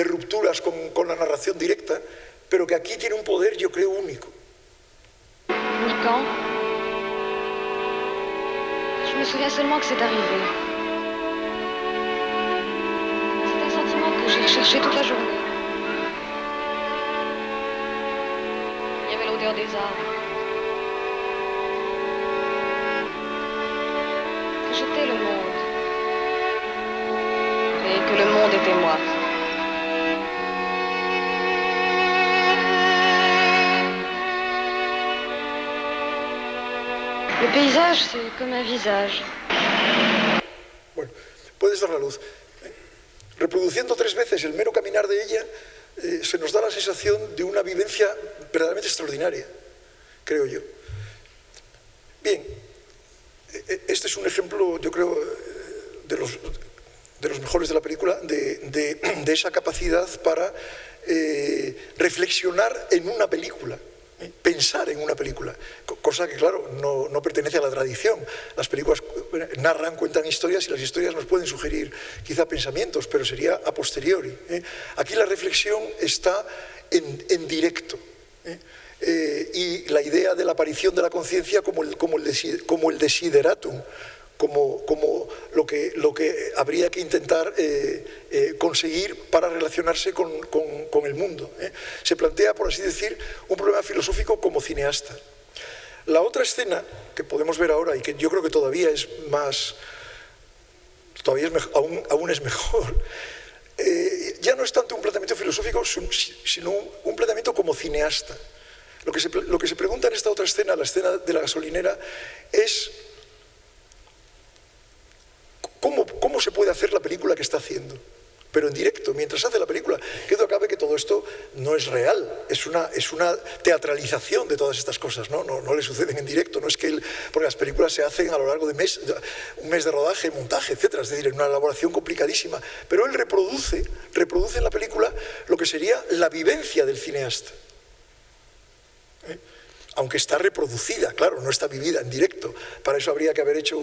rupturas con la narración directa, pero que aquí tiene un poder, yo creo, único. Ni quand? Je me souviens seulement que c'est arrivé. C'est un sentiment que j'ai recherché toute la journée. Il y avait l'odeur des arbres. Que j'étais le monde. Et que le monde était moi. Le paysage, c'est comme un visage. Bueno, puedes dar la luz. Reproduciendo 3 veces el mero caminar de ella, se nos da la sensación de una vivencia verdaderamente extraordinaria, creo yo. Bien, este es un ejemplo, yo creo, de los mejores de la película, de esa capacidad para reflexionar en una película. Pensar en una película, cosa que claro no pertenece a la tradición. Las películas narran, cuentan historias y las historias nos pueden sugerir quizá pensamientos, pero sería a posteriori. Aquí la reflexión está en directo, y la idea de la aparición de la conciencia como el desideratum, como lo que habría que intentar conseguir para relacionarse con el mundo. Se plantea, por así decir, un problema filosófico como cineasta. La otra escena que podemos ver ahora y que yo creo que todavía es más, aún es mejor, ya no es tanto un planteamiento filosófico, sino un planteamiento como cineasta. Lo que se pregunta en esta otra escena, la escena de la gasolinera, es ¿cómo se puede hacer la película que está haciendo? Pero en directo, mientras hace la película. Que duda cabe que todo esto no es real, es una teatralización de todas estas cosas, ¿no? No le suceden en directo, no es que porque las películas se hacen a lo largo de un mes de rodaje, montaje, etcétera, es decir, en una elaboración complicadísima. Pero él reproduce en la película lo que sería la vivencia del cineasta. Aunque está reproducida, claro, no está vivida en directo. Para eso habría que haber hecho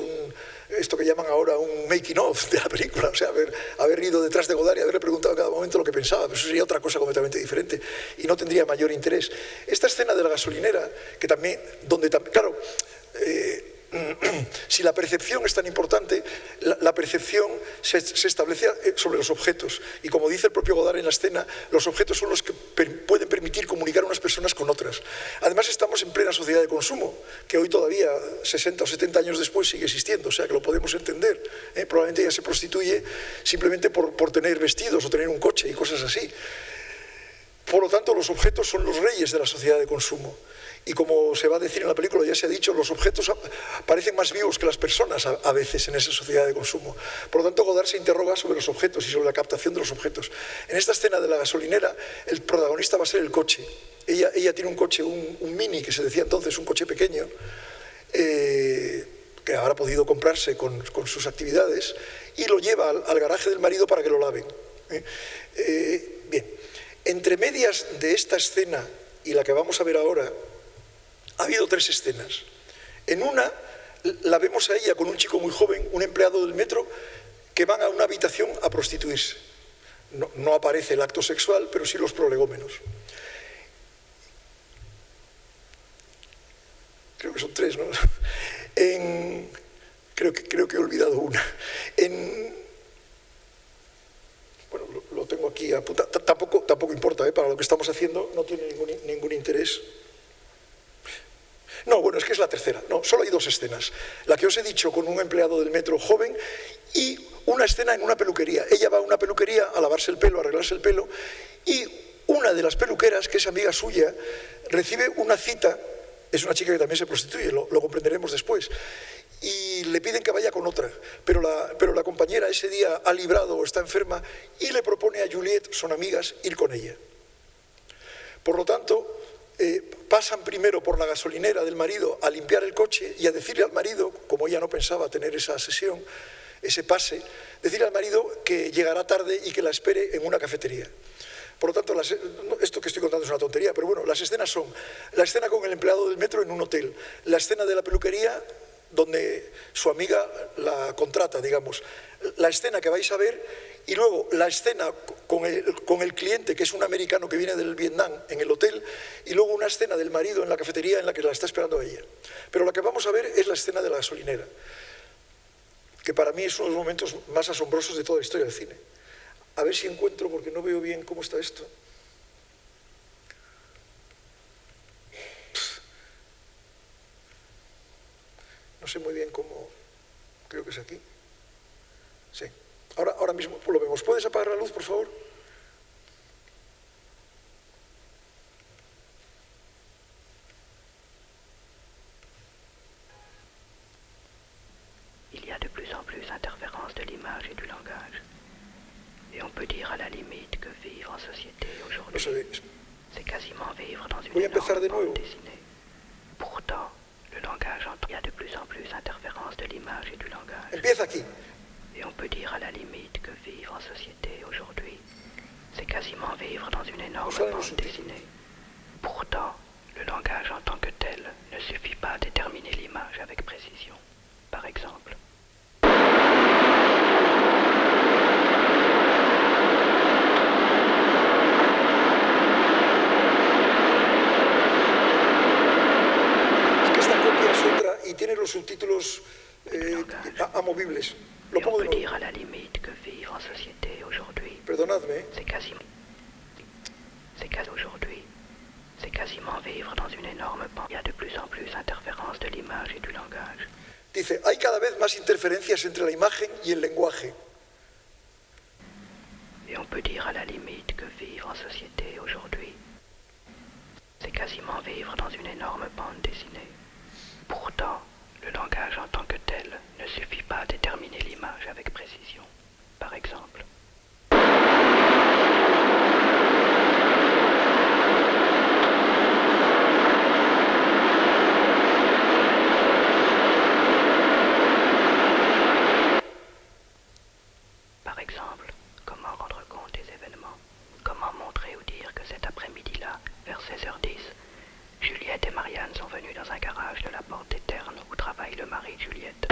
esto que llaman ahora un making of de la película, o sea, haber ido detrás de Godard y haberle preguntado en cada momento lo que pensaba, pero eso sería otra cosa completamente diferente y no tendría mayor interés. Esta escena de la gasolinera, que también, claro, si la percepción es tan importante, la percepción se establece sobre los objetos, y como dice el propio Godard en la escena, los objetos son los que pueden permitir comunicar a unas personas con otras. Además estamos en plena sociedad de consumo, que hoy todavía, 60 o 70 años después, sigue existiendo, o sea que lo podemos entender. Probablemente ella se prostituye simplemente por tener vestidos o tener un coche y cosas así. Por lo tanto, los objetos son los reyes de la sociedad de consumo. Y como se va a decir en la película, ya se ha dicho, los objetos parecen más vivos que las personas a veces en esa sociedad de consumo. Por lo tanto, Godard se interroga sobre los objetos y sobre la captación de los objetos. En esta escena de la gasolinera, el protagonista va a ser el coche. Ella tiene un coche, un Mini, que se decía entonces, un coche pequeño, que ahora ha podido comprarse con sus actividades, y lo lleva al garaje del marido para que lo laven. Bien, entre medias de esta escena y la que vamos a ver ahora, ha habido 3 escenas. En una, la vemos a ella con un chico muy joven, un empleado del metro, que van a una habitación a prostituirse. No aparece el acto sexual, pero sí los prolegómenos. Creo que son 3, ¿no? Creo que he olvidado una. Bueno, lo tengo aquí apuntado. Tampoco importa, para lo que estamos haciendo no tiene ningún interés. No, bueno, es que es la tercera. No, solo hay 2 escenas. La que os he dicho con un empleado del metro joven y una escena en una peluquería. Ella va a una peluquería a lavarse el pelo, a arreglarse el pelo, y una de las peluqueras, que es amiga suya, recibe una cita. Es una chica que también se prostituye, lo comprenderemos después. Y le piden que vaya con otra, pero la compañera ese día ha librado o está enferma y le propone a Juliette, son amigas, ir con ella. Por lo tanto, pasan primero por la gasolinera del marido a limpiar el coche y a decirle al marido, como ella no pensaba tener esa sesión, ese pase, decirle al marido que llegará tarde y que la espere en una cafetería. Por lo tanto, esto que estoy contando es una tontería, pero bueno, las escenas son la escena con el empleado del metro en un hotel, la escena de la peluquería donde su amiga la contrata, digamos, la escena que vais a ver, y luego la escena con el cliente, que es un americano que viene del Vietnam, en el hotel, y luego una escena del marido en la cafetería en la que la está esperando a ella. Pero la que vamos a ver es la escena de la gasolinera, que para mí es uno de los momentos más asombrosos de toda la historia del cine. A ver si encuentro, porque no veo bien cómo está esto. No sé muy bien cómo, creo que es aquí. Sí, ahora mismo lo vemos. ¿Puedes apagar la luz, por favor? Il y a de plus en plus interférence de l'image et du langage. Et on peut dire à la limite que vivre en société aujourd'hui, c'est quasiment vivre dans une énorme bande dessinée. Pourtant, le langage il y a de plus en plus interférence de l'image et du langage. Empieza aquí. Et on peut dire à la limite que vivre en société aujourd'hui, c'est quasiment vivre dans une énorme bande dessinée. Pourtant, le langage en tant que tel ne suffit pas à déterminer l'image avec précision. Par exemple, y tiene los subtítulos amovibles. Lo pongo de nuevo. dire à la limite que vivre en société aujourd'hui, Perdonadme. C'est quasiment vivre dans une énorme bande. Il y a de plus en plus interférence de l'image et du langage. Dice, hay cada vez más interferencias entre la imagen y el lenguaje. Et on peut dire à la limite que vivre en société aujourd'hui, c'est quasiment vivre dans une énorme bande dessinée. Pourtant, le langage en tant que tel ne suffit pas à déterminer l'image avec précision. Par exemple, comment rendre compte des événements? Comment montrer ou dire que cet après-midi-là, vers 16h10, Juliette et Marianne sont venues dans un garage de la Porte des Ternes où travaille le mari de Juliette.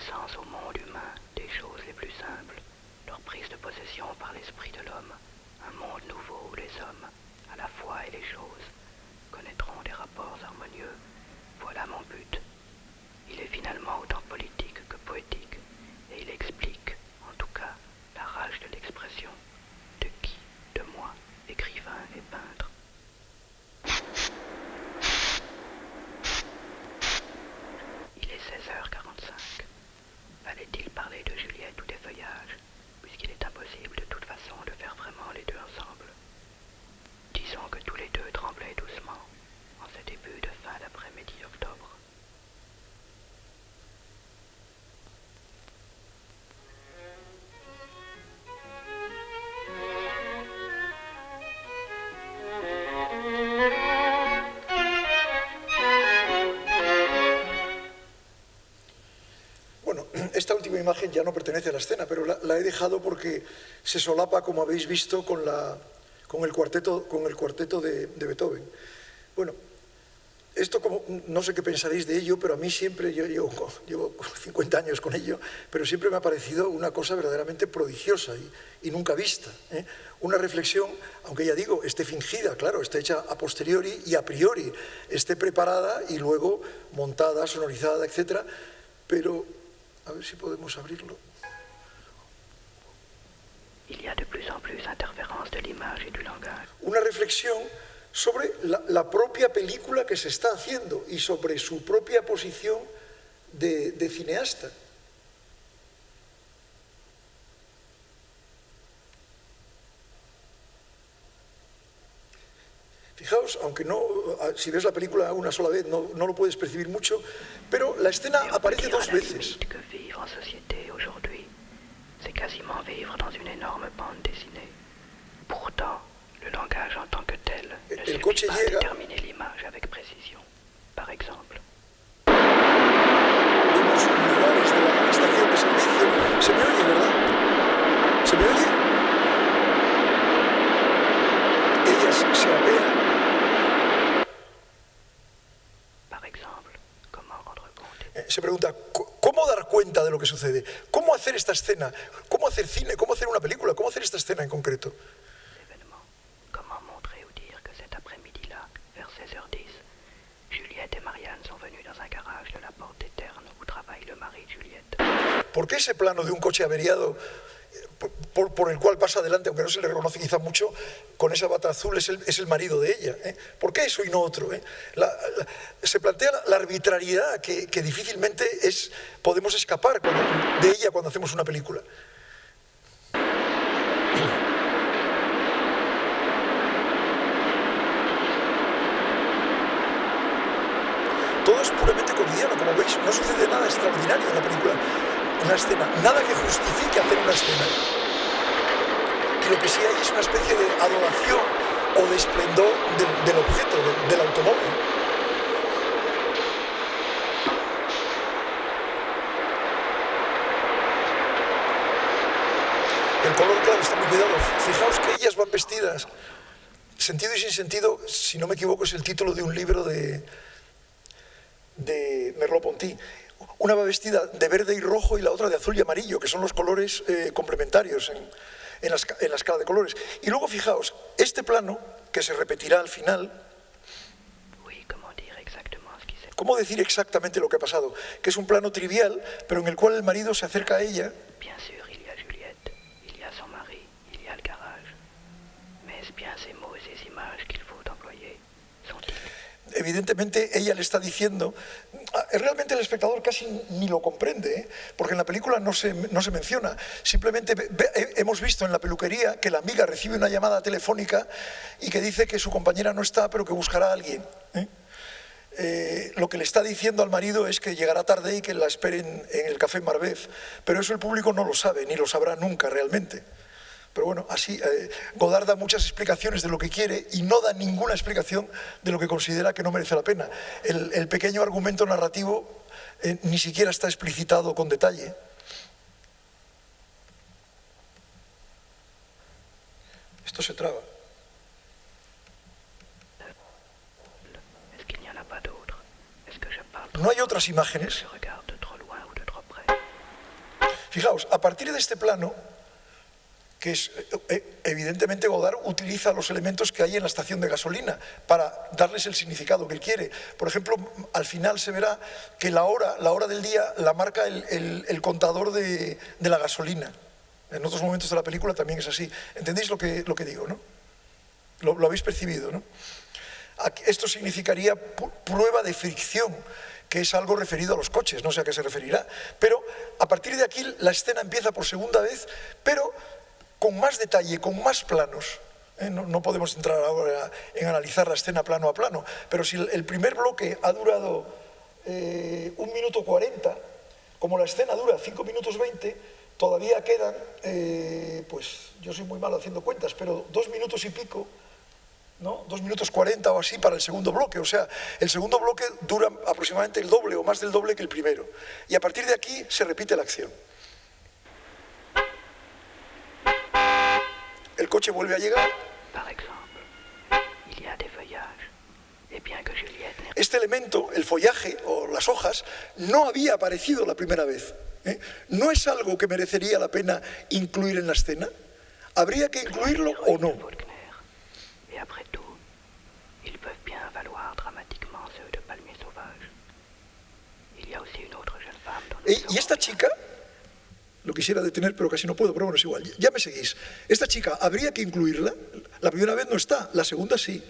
naissance au monde humain des choses les plus simples, leur prise de possession par l'esprit de l'homme, un monde nouveau où les hommes, à la fois et les choses, connaîtront des rapports harmonieux. Voilà mon but. Il est finalement autant politique que poétique, et il explique, en tout cas, la rage de l'expression. De qui? De moi, écrivain et peintre. Il est 16h45. Fallait-il parler de Juliette ou des feuillages, puisqu'il est impossible de toute façon de faire vraiment les deux ensemble? Disons que tous les deux tremblaient doucement, en ce début de fin d'après-midi octobre. Bueno, esta última imagen ya no pertenece a la escena, pero la he dejado porque se solapa, como habéis visto, con el cuarteto de Beethoven. Bueno, esto no sé qué pensaréis de ello, pero a mí siempre, yo llevo 50 años con ello, pero siempre me ha parecido una cosa verdaderamente prodigiosa y nunca vista, ¿eh? Una reflexión, aunque ya digo, esté fingida, claro, esté hecha a posteriori y a priori, esté preparada y luego montada, sonorizada, etc. Pero, a ver si podemos abrirlo. Il y a de plus en plus interférence de l'image et du langage. Una reflexión sobre la propia película que se está haciendo y sobre su propia posición de cineasta. Fijaos, aunque no, si ves la película una sola vez no lo puedes percibir mucho, pero la escena aparece dos veces. Que vivre en société aujourd'hui, c'est quasiment vivre dans une énorme bande dessinée. Pourtant, le langage en tant que tel ne suffit pas à déterminer l'image avec précision. Par exemple. Vemos lugares de la estación de servicio. Se me oye, ¿verdad? ¿Se me oye? Ellas se apean. Par exemple, comment rendre compte? Se pregunta, ¿cómo dar cuenta de lo que sucede? ¿Cómo hacer esta escena? ¿Cómo hacer cine? ¿Cómo hacer una película? ¿Cómo hacer esta escena en concreto? Comment montrer ou dire que cet après-midi-là, vers 16h10, Juliette et Marianne sont venues dans un garage de la Porte des Ternes où travaille le mari de Juliette. ¿Por qué ese plano de un coche averiado por el cual pasa adelante, aunque no se le reconoce quizá mucho, con esa bata azul es el marido de ella? ¿Por qué eso y no otro? Se plantea la arbitrariedad que difícilmente podemos escapar de ella cuando hacemos una película. Todo es puramente cotidiano, como veis, no sucede nada extraordinario en la película, en la escena, nada que justifique hacer una escena. Y lo que sí hay es una especie de adoración o de esplendor del objeto, del automóvil. El color, claro, está muy cuidado. Fijaos que ellas van vestidas, sentido y sin sentido, si no me equivoco, es el título de un libro de Merleau-Ponty. Una va vestida de verde y rojo y la otra de azul y amarillo, que son los colores complementarios en la escala de colores. Y luego fijaos, este plano, que se repetirá al final, ¿cómo decir exactamente lo que ha pasado? Que es un plano trivial, pero en el cual el marido se acerca a ella. Bien sûr, il y a Juliette, il y a son mari, il y a le garage. Mais est-ce bien ces mots et ces images qu'il faut employer? Evidentemente ella le está diciendo, realmente el espectador casi ni lo comprende, porque en la película no se menciona, simplemente hemos visto en la peluquería que la amiga recibe una llamada telefónica y que dice que su compañera no está, pero que buscará a alguien. Lo que le está diciendo al marido es que llegará tarde y que la esperen en el Café Marbef, pero eso el público no lo sabe, ni lo sabrá nunca realmente. Pero bueno, así Godard da muchas explicaciones de lo que quiere y no da ninguna explicación de lo que considera que no merece la pena. El pequeño argumento narrativo ni siquiera está explicitado con detalle. Esto se traba. ¿Es qu'il n'y en a pas d'autres? Est-ce que je parle No hay otras imágenes. Je regarde de trop loin ou de trop près? Fijaos, a partir de este plano, que es, evidentemente Godard utiliza los elementos que hay en la estación de gasolina para darles el significado que él quiere. Por ejemplo, al final se verá que la hora del día la marca el contador de la gasolina. En otros momentos de la película también es así. ¿Entendéis lo que digo, no? Lo habéis percibido, ¿no? Esto significaría prueba de fricción, que es algo referido a los coches, no sé a qué se referirá. Pero a partir de aquí la escena empieza por segunda vez, pero con más detalle, con más planos. No podemos entrar ahora en analizar la escena plano a plano, pero si el primer bloque ha durado 1 minuto 40, como la escena dura 5 minutos 20, todavía quedan, pues yo soy muy malo haciendo cuentas, pero 2 minutos y pico, ¿no? 2 minutos 40 o así para el segundo bloque. O sea, el segundo bloque dura aproximadamente el doble o más del doble que el primero. Y a partir de aquí se repite la acción. El coche vuelve a llegar. Este elemento, el follaje o las hojas, no había aparecido la primera vez. ¿No es algo que merecería la pena incluir en la escena? ¿Habría que incluirlo o no? Y esta chica, lo quisiera detener pero casi no puedo, pero bueno, es igual, ya me seguís. Esta chica, ¿habría que incluirla? La primera vez no está, la segunda sí.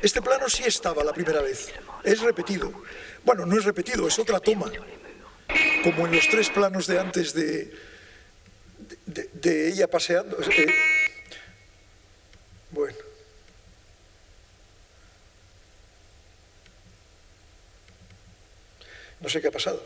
Este plano sí estaba la primera vez, es repetido. Bueno, no es repetido, es otra toma, como en los 3 planos de antes de ella paseando. Bueno. No sé qué ha pasado.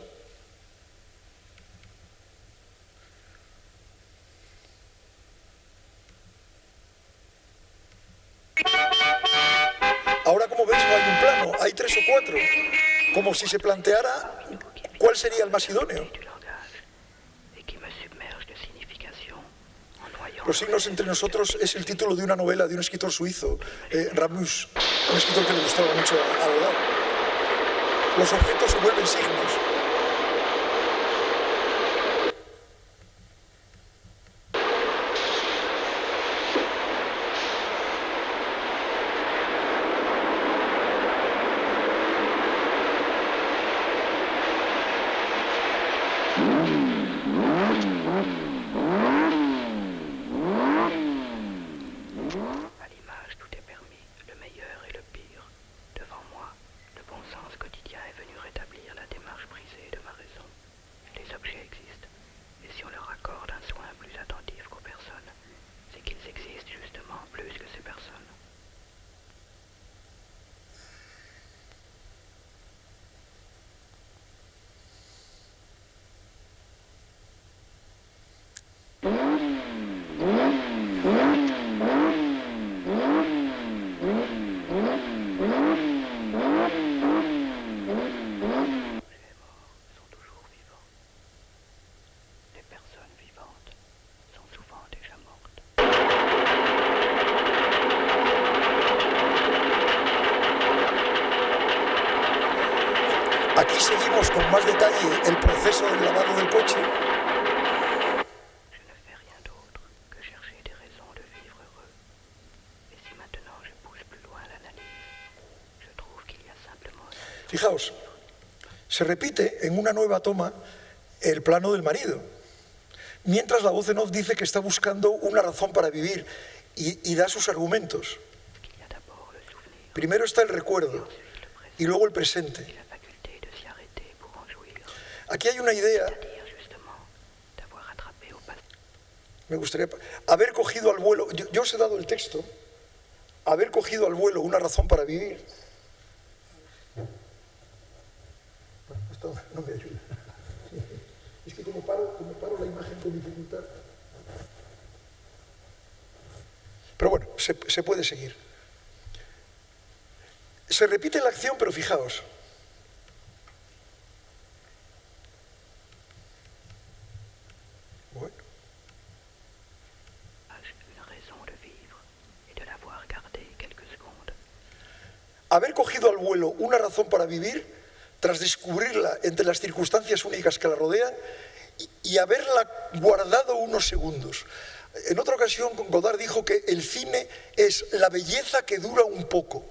Ahora, como veis, no hay un plano, hay 3 o 4. Como si se planteara cuál sería el más idóneo. Los signos entre nosotros es el título de una novela de un escritor suizo, Ramus, un escritor que le gustaba mucho a Godard. Los objetos se vuelven signos. Aquí seguimos con más detalle el proceso del lavado del coche. Fijaos, se repite en una nueva toma el plano del marido, mientras la voz en off dice que está buscando una razón para vivir y da sus argumentos. Primero está el recuerdo y luego el presente. Aquí hay una idea. Me gustaría haber cogido al vuelo, yo os he dado el texto, haber cogido al vuelo una razón para vivir. Esto no me ayuda. Es que como paro la imagen con dificultad. Pero bueno, se puede seguir. Se repite la acción, pero fijaos. Bueno. haber cogido al vuelo una razón para vivir, tras descubrirla entre las circunstancias únicas que la rodean, y haberla guardado unos segundos. En otra ocasión, Godard dijo que el cine es la belleza que dura un poco.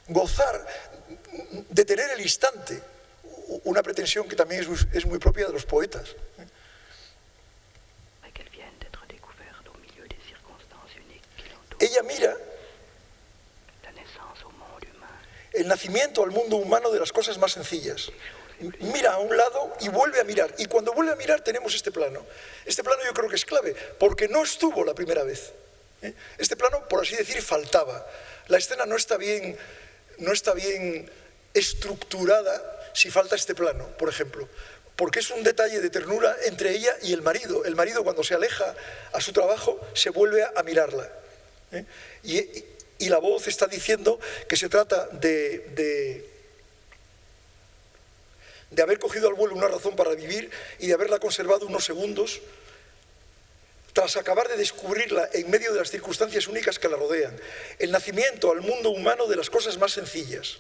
Gozar, detener el instante, una pretensión que también es muy propia de los poetas. Ella mira el nacimiento al mundo humano de las cosas más sencillas. Mira a un lado y vuelve a mirar. Y cuando vuelve a mirar tenemos este plano. Este plano yo creo que es clave, porque no estuvo la primera vez. Este plano, por así decir, faltaba. La escena no está bien estructurada si falta este plano, por ejemplo. Porque es un detalle de ternura entre ella y el marido. El marido, cuando se aleja a su trabajo, se vuelve a mirarla. Y la voz está diciendo que se trata de haber cogido al vuelo una razón para vivir y de haberla conservado unos segundos tras acabar de descubrirla en medio de las circunstancias únicas que la rodean. El nacimiento al mundo humano de las cosas más sencillas,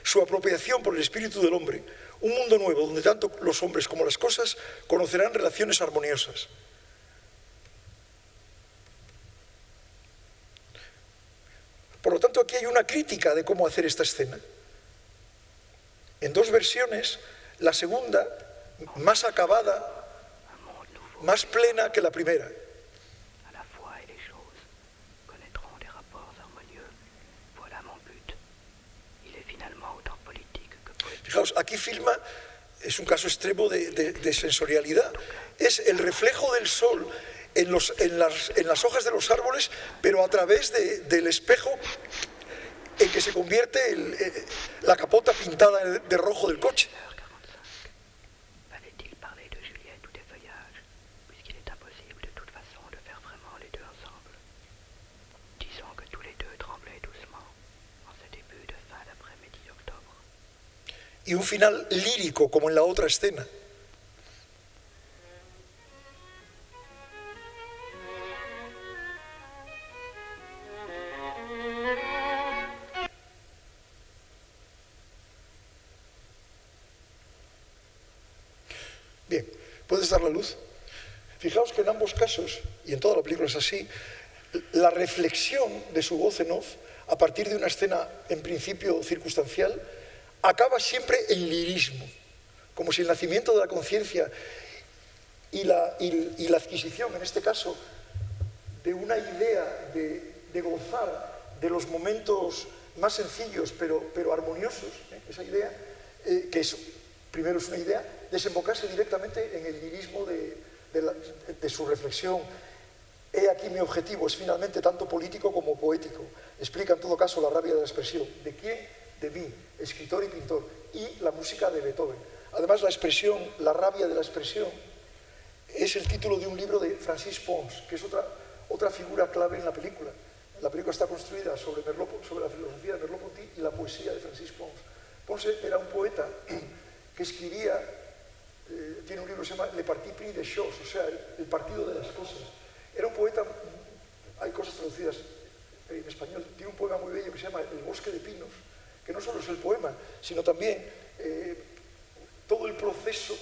su apropiación por el espíritu del hombre, un mundo nuevo donde tanto los hombres como las cosas conocerán relaciones armoniosas. Por lo tanto, aquí hay una crítica de cómo hacer esta escena. En dos versiones, la segunda, más acabada, más plena que la primera. Fijaos, aquí filma, es un caso extremo de sensorialidad. Es el reflejo del sol en las hojas de los árboles, pero a través del espejo en que se convierte la capota pintada de rojo del coche. Y un final lírico, como en la otra escena. Bien, ¿puedes dar la luz? Fijaos que en ambos casos, y en toda la película es así, la reflexión de su voz en off, a partir de una escena en principio circunstancial, acaba siempre en lirismo, como si el nacimiento de la conciencia y la adquisición, en este caso, de una idea de gozar de los momentos más sencillos pero armoniosos, esa idea, que primero es una idea, desembocase directamente en el lirismo de su reflexión. He aquí mi objetivo, es finalmente tanto político como poético. Explica en todo caso la rabia de la expresión. ¿De quién? De mí, escritor y pintor, y la música de Beethoven. Además, la expresión, la rabia de la expresión, es el título de un libro de Francis Pons, que es otra figura clave en la película. La película está construida sobre la filosofía de Merleau-Ponty y la poesía de Francis Pons. Pons era un poeta que escribía, tiene un libro que se llama Le Parti pris des choses, o sea, el partido de las cosas. Era un poeta, hay cosas traducidas en español, tiene un poema muy bello que se llama El bosque de pinos, que no solo es el poema, sino también todo el proceso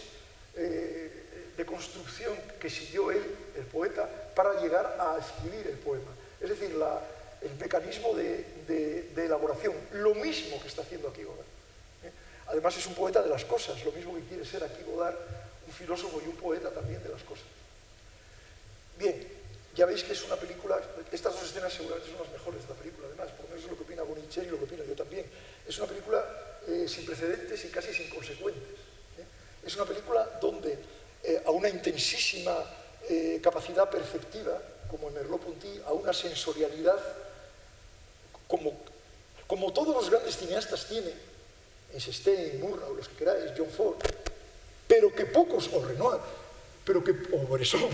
de construcción que siguió él, el poeta, para llegar a escribir el poema. Es decir, el mecanismo de elaboración, lo mismo que está haciendo aquí Godard. Además es un poeta de las cosas, lo mismo que quiere ser aquí Godard, un filósofo y un poeta también de las cosas. Bien, ya veis que es una película, estas dos escenas seguramente son las mejores de la película, además, por lo menos es lo que opina Bonicelli y lo que opino yo también. Es una película sin precedentes y casi sin consecuentes. Es una película donde a una intensísima capacidad perceptiva, como en Merleau-Ponty, a una sensorialidad, como todos los grandes cineastas tienen, Stein, Murnau, los que queráis, John Ford, pero que pocos, o Renoir, o Bresson,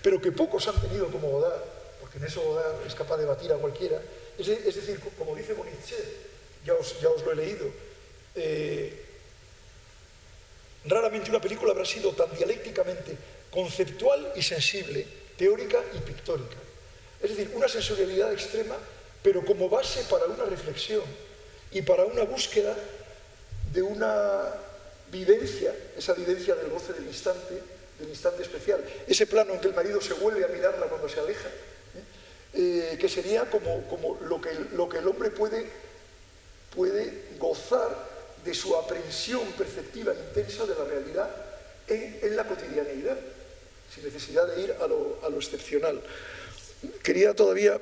pero que pocos han tenido como Godard, porque en eso Godard es capaz de batir a cualquiera. Es decir, como dice Bonicelli, ya os lo he leído, raramente una película habrá sido tan dialécticamente conceptual y sensible, teórica y pictórica. Es decir, una sensorialidad extrema, pero como base para una reflexión, y para una búsqueda de una vivencia, esa vivencia del goce del instante especial, ese plano en que el marido se vuelve a mirarla cuando se aleja, que sería como lo que el hombre puede gozar de su aprehensión perceptiva intensa de la realidad en la cotidianeidad, sin necesidad de ir a lo excepcional. Quería todavía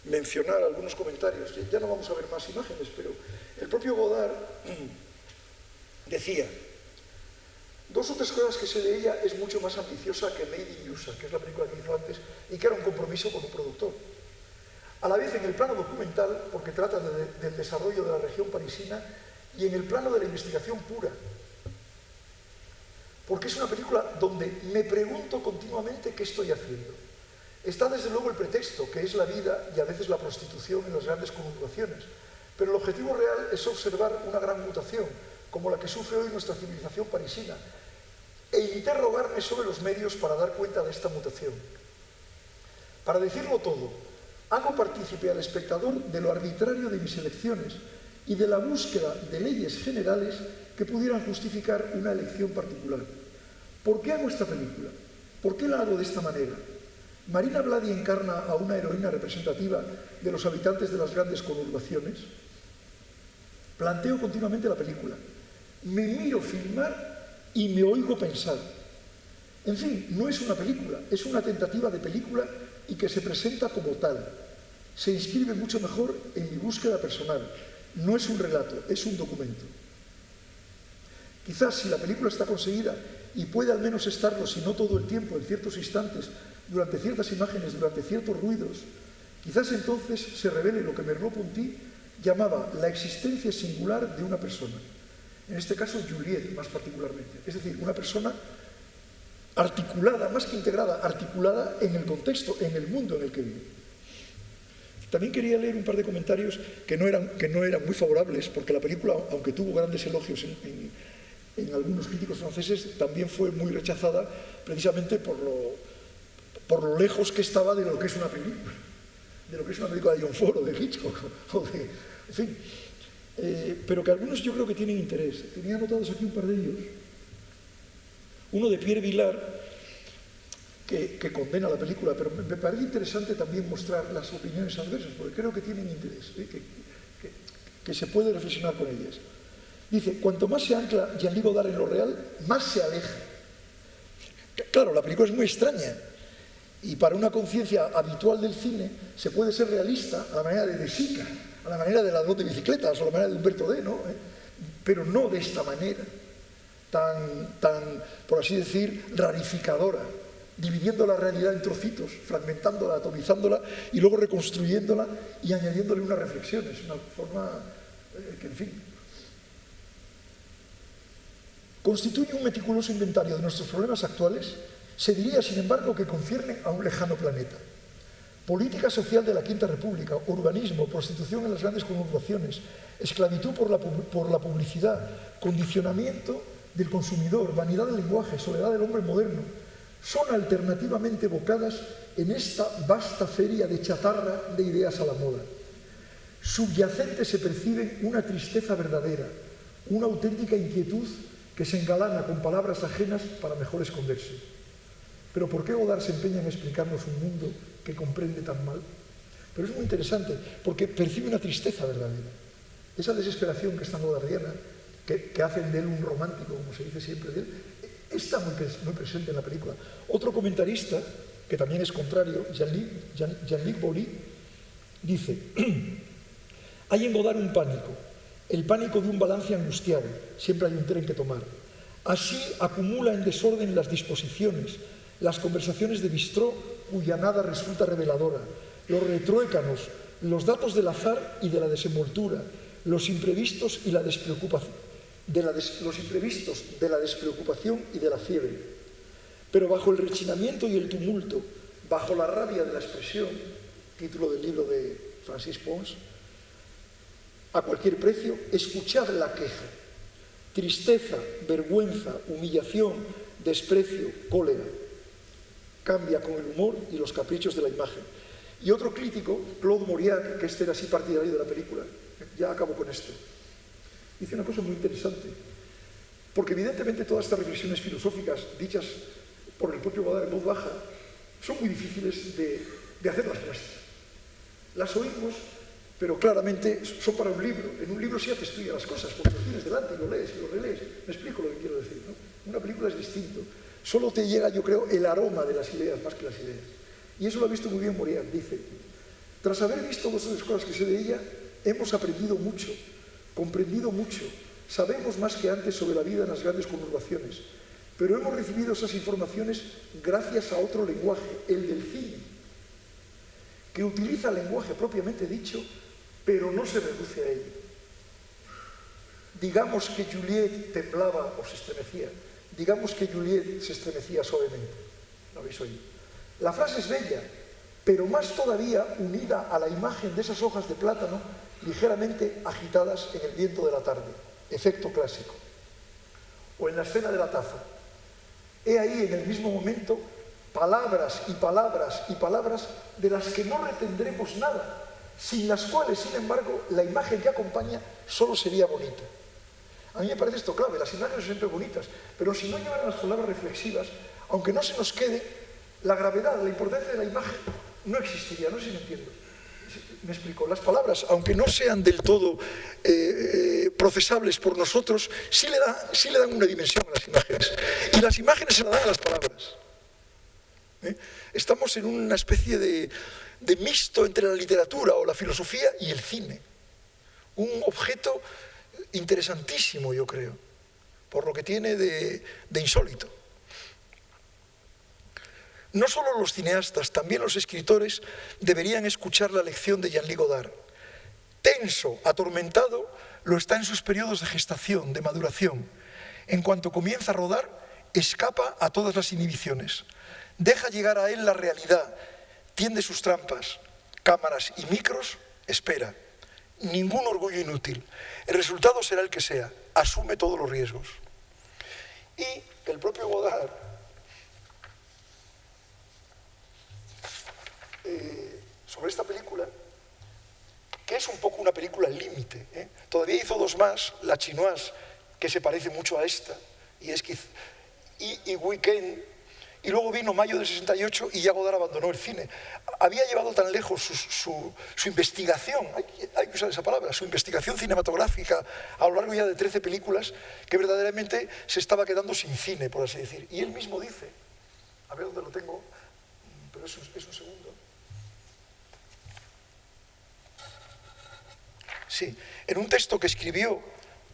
mencionar algunos comentarios, ya no vamos a ver más imágenes, pero el propio Godard decía: 2 o 3 cosas que se leía es mucho más ambiciosa que Made in USA, que es la película que hizo antes y que era un compromiso con un productor. A la vez en el plano documental, porque trata del desarrollo de la región parisina, y en el plano de la investigación pura, porque es una película donde me pregunto continuamente qué estoy haciendo. Está desde luego el pretexto, que es la vida y a veces la prostitución en las grandes conurbaciones, pero el objetivo real es observar una gran mutación, como la que sufre hoy nuestra civilización parisina, e interrogarme sobre los medios para dar cuenta de esta mutación. Para decirlo todo, hago partícipe al espectador de lo arbitrario de mis elecciones y de la búsqueda de leyes generales que pudieran justificar una elección particular. ¿Por qué hago esta película? ¿Por qué la hago de esta manera? ¿Marina Bladi encarna a una heroína representativa de los habitantes de las grandes conurbaciones? Planteo continuamente la película. Me miro filmar y me oigo pensar. En fin, no es una película, es una tentativa de película y que se presenta como tal. Se inscribe mucho mejor en mi búsqueda personal. No es un relato, es un documento. Quizás si la película está conseguida, y puede al menos estarlo, si no todo el tiempo, en ciertos instantes, durante ciertas imágenes, durante ciertos ruidos, quizás entonces se revele lo que Merleau-Ponty llamaba la existencia singular de una persona. En este caso, Juliette, más particularmente. Es decir, una persona articulada, más que integrada, articulada en el contexto, en el mundo en el que vive. También quería leer un par de comentarios que no eran muy favorables, porque la película, aunque tuvo grandes elogios en algunos críticos franceses, también fue muy rechazada precisamente por lo lejos que estaba de lo que es una película, de John Ford o de Hitchcock, en fin, pero que algunos yo creo que tienen interés. Tenía anotados aquí un par de ellos. Uno de Pierre Vilar, que condena la película, pero me parece interesante también mostrar las opiniones adversas, porque creo que tienen interés, que se puede reflexionar con ellas. Dice: cuanto más se ancla Jean-Luc Godard en lo real, más se aleja. Claro, la película es muy extraña, y para una conciencia habitual del cine se puede ser realista a la manera de Sica, a la manera de Ladrón de bicicletas o a la manera de Humberto D, ¿no? Pero no de esta manera, tan, por así decir, rarificadora, dividiendo la realidad en trocitos, fragmentándola, atomizándola y luego reconstruyéndola y añadiéndole unas reflexiones, una forma que, en fin, constituye un meticuloso inventario de nuestros problemas actuales. Se diría, sin embargo, que conciernen a un lejano planeta. Política social de la Quinta República, urbanismo, prostitución en las grandes conurbaciones, esclavitud por la publicidad, condicionamiento del consumidor, vanidad del lenguaje, soledad del hombre moderno, son alternativamente evocadas en esta vasta feria de chatarra de ideas a la moda. Subyacente se percibe una tristeza verdadera, una auténtica inquietud que se engalana con palabras ajenas para mejor esconderse. Pero ¿por qué Godard se empeña en explicarnos un mundo que comprende tan mal? Pero es muy interesante, porque percibe una tristeza verdadera. Esa desesperación que es tan godardiana, que hacen de él un romántico, como se dice siempre de él, está muy presente en la película. Otro comentarista, que también es contrario, Jean-Luc Bory, dice: hay en Godard un pánico, el pánico de un balance angustiado, siempre hay un tren que tomar. Así acumula en desorden las disposiciones, las conversaciones de bistró cuya nada resulta reveladora, los retruécanos, los datos del azar y de la desenvoltura, los imprevistos y la despreocupación, los imprevistos de la despreocupación y de la fiebre. Pero bajo el rechinamiento y el tumulto, bajo la rabia de la expresión, título del libro de Francis Pons, a cualquier precio, escuchad la queja. Tristeza, vergüenza, humillación, desprecio, cólera. Cambia con el humor y los caprichos de la imagen. Y otro crítico, Claude Mauriac, que era así partidario de la película, ya acabo con esto. Dice una cosa muy interesante, porque evidentemente todas estas reflexiones filosóficas dichas por el propio Godard en voz baja son muy difíciles de hacerlas nuestras. Las oímos, pero claramente son para un libro. En un libro sí haces tuya las cosas, porque lo tienes delante y lo lees y lo relees. Me explico lo que quiero decir, ¿no? Una película es distinto. Solo te llega, yo creo, el aroma de las ideas más que las ideas. Y eso lo ha visto muy bien Moriarty. Dice, tras haber visto dos de las cosas que sé de ella, hemos aprendido mucho, comprendido mucho, sabemos más que antes sobre la vida en las grandes conurbaciones, pero hemos recibido esas informaciones gracias a otro lenguaje, el del cine, que utiliza el lenguaje propiamente dicho, pero no se reduce a ello. Digamos que Juliette temblaba o se estremecía, digamos que Juliette se estremecía suavemente. ¿Lo habéis oído? La frase es bella, pero más todavía unida a la imagen de esas hojas de plátano ligeramente agitadas en el viento de la tarde, efecto clásico. O en la escena de la taza. He ahí en el mismo momento palabras y palabras y palabras de las que no retendremos nada, sin las cuales, sin embargo, la imagen que acompaña solo sería bonita. A mí me parece esto clave, las imágenes son siempre bonitas, pero si no llevan las palabras reflexivas, aunque no se nos quede, la gravedad, la importancia de la imagen no existiría, no sé si me entiendo. Me explico, las palabras, aunque no sean del todo procesables por nosotros, sí le dan una dimensión a las imágenes. Y las imágenes se las dan a las palabras. Estamos en una especie de mixto entre la literatura o la filosofía y el cine. Un objeto interesantísimo, yo creo, por lo que tiene de insólito. No solo los cineastas, también los escritores deberían escuchar la lección de Jean-Luc Godard. Tenso, atormentado, lo está en sus periodos de gestación, de maduración. En cuanto comienza a rodar, escapa a todas las inhibiciones. Deja llegar a él la realidad, tiende sus trampas, cámaras y micros, espera. Ningún orgullo inútil. El resultado será el que sea. Asume todos los riesgos. Y el propio Godard, sobre esta película, que es un poco una película límite, todavía hizo dos más, La Chinoise, que se parece mucho a esta, y Weekend, y luego vino mayo del 68 y ya Godard abandonó el cine. Había llevado tan lejos su investigación, hay que usar esa palabra, su investigación cinematográfica a lo largo ya de 13 películas, que verdaderamente se estaba quedando sin cine, por así decir. Y él mismo dice, a ver dónde lo tengo, pero es un segundo. Sí, en un texto que escribió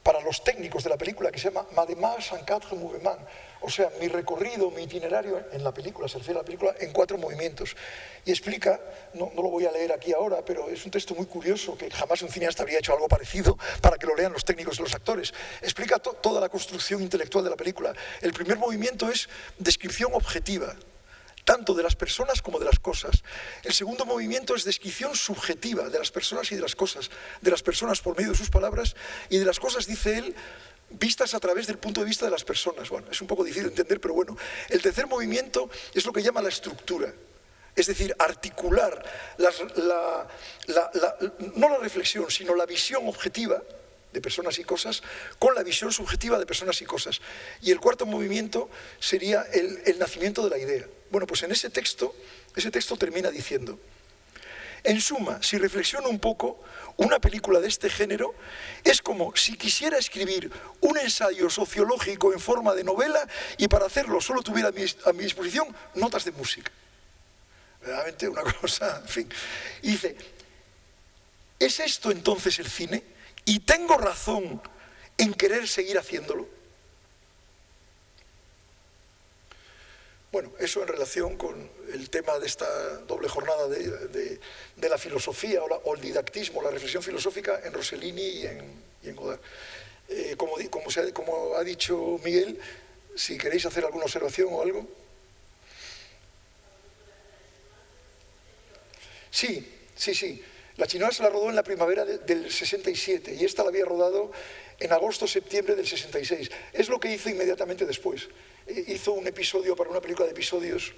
para los técnicos de la película, que se llama Ma démarche en 4 mouvements, o sea, mi recorrido, mi itinerario en la película, se refiere a la película en 4 movimientos. Y explica, no lo voy a leer aquí ahora, pero es un texto muy curioso, que jamás un cineasta habría hecho algo parecido para que lo lean los técnicos y los actores. Explica toda la construcción intelectual de la película. El primer movimiento es descripción objetiva, tanto de las personas como de las cosas. El segundo movimiento es descripción subjetiva de las personas y de las cosas por medio de sus palabras y de las cosas, dice él, vistas a través del punto de vista de las personas. Bueno, es un poco difícil de entender, pero bueno. El tercer movimiento es lo que llama la estructura, es decir, articular no la reflexión, sino la visión objetiva de personas y cosas con la visión subjetiva de personas y cosas. Y el cuarto movimiento sería el nacimiento de la idea. Bueno, pues en ese texto termina diciendo: en suma, si reflexiono un poco, una película de este género es como si quisiera escribir un ensayo sociológico en forma de novela y para hacerlo solo tuviera a mi disposición notas de música. Verdaderamente una cosa, en fin. Y dice, ¿es esto entonces el cine? ¿Y tengo razón en querer seguir haciéndolo? Bueno, eso en relación con el tema de esta doble jornada de la filosofía o el didactismo, la reflexión filosófica en Rossellini y en Godard. Como ha dicho Miguel, si queréis hacer alguna observación o algo. Sí. La Chinoise la rodó en la primavera del 67 y esta la había rodado en agosto-septiembre del 66. Es lo que hizo inmediatamente después. Hizo un episodio para una película de episodios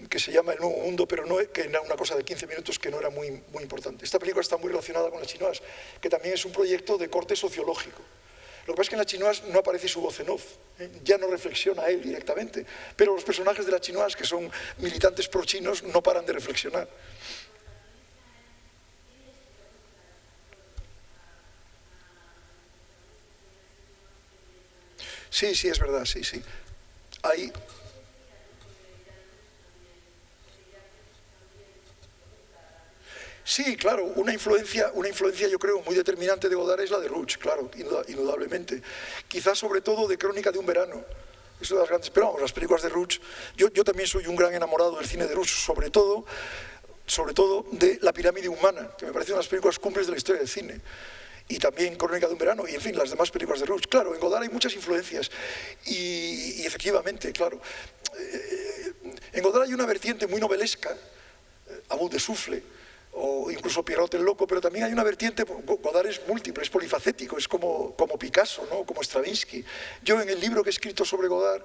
que se llama El Nuevo Mundo, pero no, que era una cosa de 15 minutos que no era muy importante. Esta película está muy relacionada con La Chinoise, que también es un proyecto de corte sociológico. Lo que pasa es que en La Chinoise no aparece su voz en off, ya no reflexiona él directamente, pero los personajes de La Chinoise, que son militantes pro-chinos, no paran de reflexionar. Sí, sí, es verdad, sí, sí. Ahí... Sí, claro, una influencia yo creo muy determinante de Godard es la de Rouch, claro, indudablemente. Quizás sobre todo de Crónica de un verano. Es una de las grandes, pero vamos, las películas de Rouch, yo también soy un gran enamorado del cine de Rouch, sobre todo de La pirámide humana, que me parece una de las películas cumbres de la historia del cine. Y también Crónica de un verano, y en fin, las demás películas de Rouch. Claro, en Godard hay muchas influencias, y efectivamente, claro, en Godard hay una vertiente muy novelesca, a bout de souffle, o incluso Pierrot el Loco, pero también hay una vertiente, Godard es múltiple, es polifacético, es como Picasso, ¿no? Como Stravinsky. Yo en el libro que he escrito sobre Godard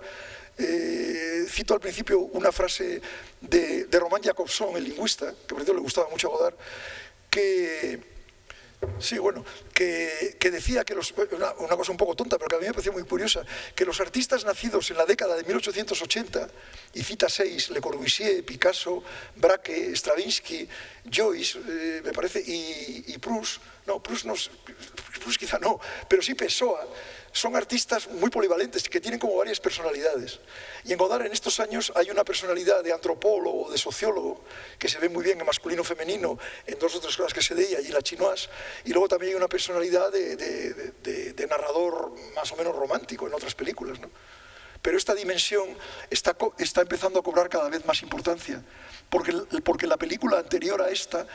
cito al principio una frase de Romain Jacobson, el lingüista, que por cierto le gustaba mucho a Godard, que decía que una cosa un poco tonta, pero que a mí me pareció muy curiosa, que los artistas nacidos en la década de 1880, y cita 6, Le Corbusier, Picasso, Braque, Stravinsky, Joyce, me parece, y Proust, Proust quizá no, pero sí Pessoa, son artistas muy polivalentes que tienen como varias personalidades. Y en Godard en estos años hay una personalidad de antropólogo, de sociólogo, que se ve muy bien en Masculino Femenino, en 2 o 3 cosas que se de ella y en La Chinoise, y luego también hay una personalidad de narrador más o menos romántico en otras películas, ¿no? Pero esta dimensión está empezando a cobrar cada vez más importancia, porque la película anterior a esta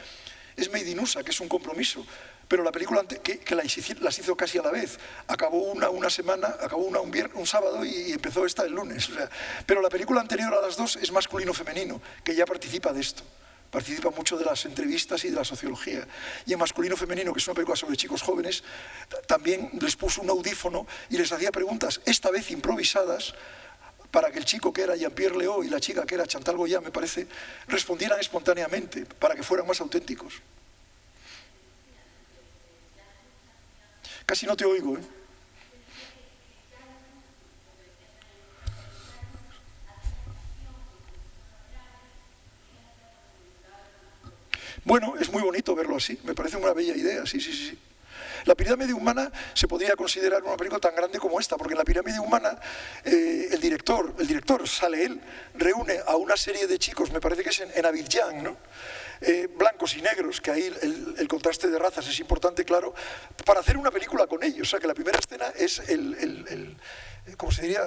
es Made in USA, que es un compromiso, pero la película que las hizo casi a la vez, acabó una semana, acabó un sábado y empezó esta el lunes. O sea, pero la película anterior a las dos es Masculino-Femenino, que ya participa de esto. Participa mucho de las entrevistas y de la sociología. Y en Masculino-Femenino, que es una película sobre chicos jóvenes, también les puso un audífono y les hacía preguntas, esta vez improvisadas, para que el chico que era Jean-Pierre Léaud y la chica que era Chantal Goya, me parece, respondieran espontáneamente, para que fueran más auténticos. Casi no te oigo, ¿eh? Bueno, es muy bonito verlo así, me parece una bella idea, sí, sí, sí. La pirámide humana se podría considerar una película tan grande como esta, porque en la pirámide humana el director, sale él, reúne a una serie de chicos, me parece que es en Abidjan, ¿no? Blancos y negros, que ahí el contraste de razas es importante, claro, para hacer una película con ellos. O sea, que la primera escena es ¿cómo se diría?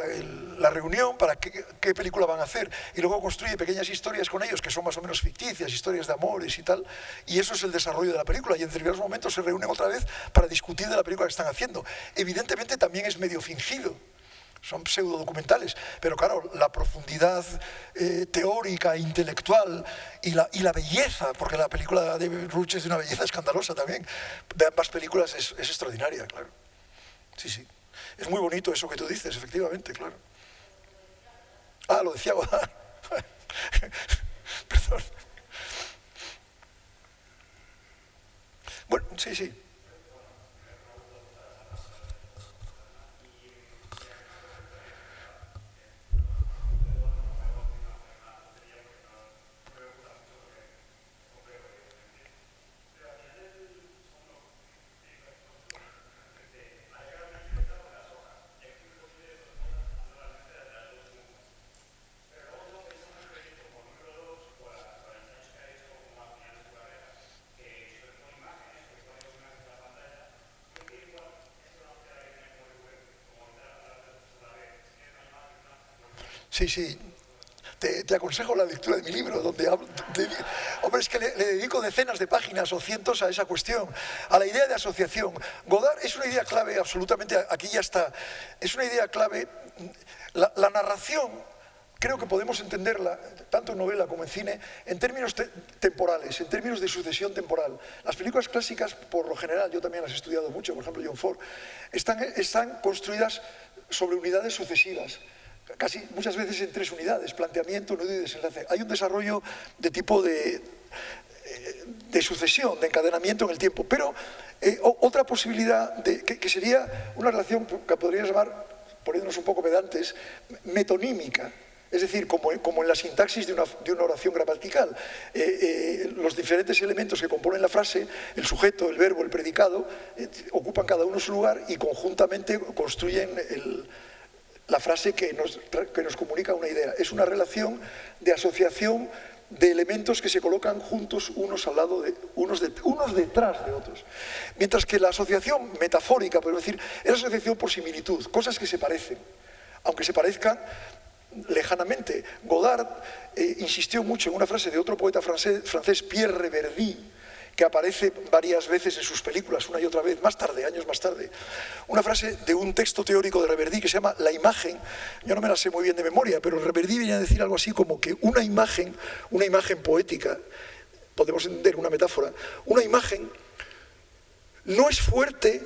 La reunión para qué película van a hacer, y luego construye pequeñas historias con ellos que son más o menos ficticias, historias de amores y tal, y eso es el desarrollo de la película, y en determinados momentos se reúnen otra vez para discutir de la película que están haciendo. Evidentemente también es medio fingido, son pseudodocumentales, pero claro, la profundidad teórica, intelectual y la belleza, porque la película de Rouch es de una belleza escandalosa también, de ambas películas es extraordinaria, claro. Sí, sí. Es muy bonito eso que tú dices, efectivamente, claro. Ah, lo decía Godard. Perdón. Bueno, sí, sí. Sí, sí. Te aconsejo la lectura de mi libro, donde hablo... Hombre, es que le dedico decenas de páginas o cientos a esa cuestión, a la idea de asociación. Godard es una idea clave, absolutamente, aquí ya está. Es una idea clave. La narración, creo que podemos entenderla, tanto en novela como en cine, en términos temporales, en términos de sucesión temporal. Las películas clásicas, por lo general, yo también las he estudiado mucho, por ejemplo, John Ford, están construidas sobre unidades sucesivas. casi muchas veces en 3 unidades, planteamiento, nudo y desenlace. Hay un desarrollo de tipo de sucesión, de encadenamiento en el tiempo, pero otra posibilidad que sería una relación que podríamos llamar, poniéndonos un poco pedantes, metonímica. Es decir, como en la sintaxis de una oración gramatical. Los diferentes elementos que componen la frase, el sujeto, el verbo, el predicado, ocupan cada uno su lugar y conjuntamente construyen la frase que nos comunica una idea. Es una relación de asociación de elementos que se colocan juntos unos al lado de unos detrás de otros. Mientras que la asociación metafórica, podemos decir, es asociación por similitud, cosas que se parecen, aunque se parezcan lejanamente. Godard insistió mucho en una frase de otro poeta francés, Pierre Reverdy, que aparece varias veces en sus películas, una y otra vez, más tarde, años más tarde. Una frase de un texto teórico de Reverdy que se llama La imagen. Yo no me la sé muy bien de memoria, pero Reverdy viene a decir algo así como que una imagen poética, podemos entender una metáfora, una imagen no es fuerte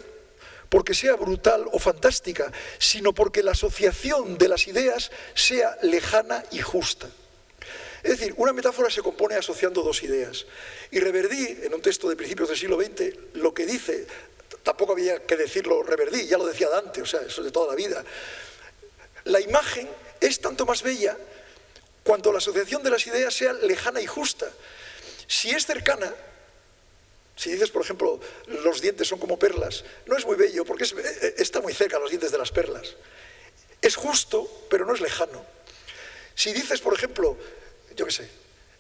porque sea brutal o fantástica, sino porque la asociación de las ideas sea lejana y justa. Es decir, una metáfora se compone asociando 2 ideas. Y Reverdy, en un texto de principios del siglo XX, lo que dice, tampoco había que decirlo Reverdy, ya lo decía Dante, o sea, eso es de toda la vida. La imagen es tanto más bella cuanto la asociación de las ideas sea lejana y justa. Si es cercana, si dices, por ejemplo, los dientes son como perlas, no es muy bello porque está muy cerca los dientes de las perlas. Es justo, pero no es lejano. Si dices, por ejemplo, yo qué sé,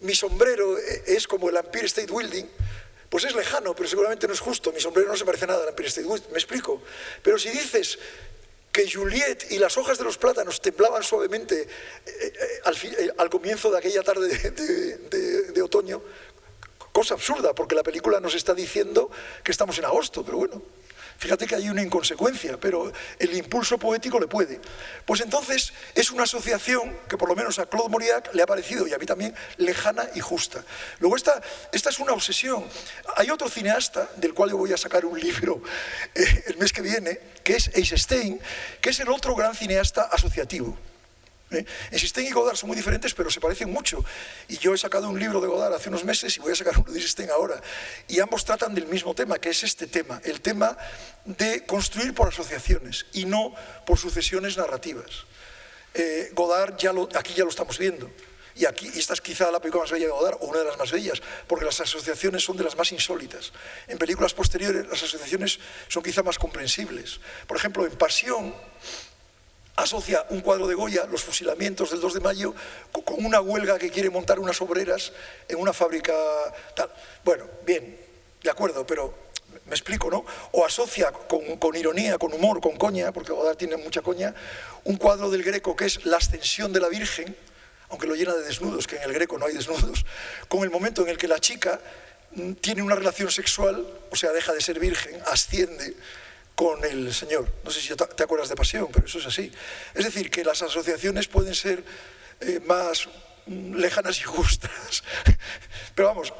mi sombrero es como el Empire State Building, pues es lejano, pero seguramente no es justo. Mi sombrero no se parece nada al Empire State Building, me explico. Pero si dices que Juliet y las hojas de los plátanos temblaban suavemente al comienzo de aquella tarde de otoño, cosa absurda, porque la película nos está diciendo que estamos en agosto, pero bueno, fíjate que hay una inconsecuencia, pero el impulso poético le puede. Pues entonces es una asociación que por lo menos a Claude Mauriac le ha parecido, y a mí también, lejana y justa. Luego esta es una obsesión. Hay otro cineasta, del cual yo voy a sacar un libro el mes que viene, que es Eisenstein, que es el otro gran cineasta asociativo. Eisenstein y Godard son muy diferentes, pero se parecen mucho. Y yo he sacado un libro de Godard hace unos meses y voy a sacar uno de Eisenstein ahora. Y ambos tratan del mismo tema, que es este tema, el tema de construir por asociaciones y no por sucesiones narrativas. Godard, aquí ya lo estamos viendo. Y esta es quizá la película más bella de Godard, o una de las más bellas, porque las asociaciones son de las más insólitas. En películas posteriores las asociaciones son quizá más comprensibles. Por ejemplo, en Pasión asocia un cuadro de Goya, los fusilamientos del 2 de mayo, con una huelga que quiere montar unas obreras en una fábrica tal. Bueno, bien, de acuerdo, pero me explico, ¿no? O asocia con ironía, con humor, con coña, porque Godard tiene mucha coña, un cuadro del Greco que es la ascensión de la Virgen, aunque lo llena de desnudos, que en el Greco no hay desnudos, con el momento en el que la chica tiene una relación sexual, o sea, deja de ser virgen, asciende con el Señor. No sé si te acuerdas de Pasión, pero eso es así. Es decir, que las asociaciones pueden ser más lejanas y justas. Pero vamos,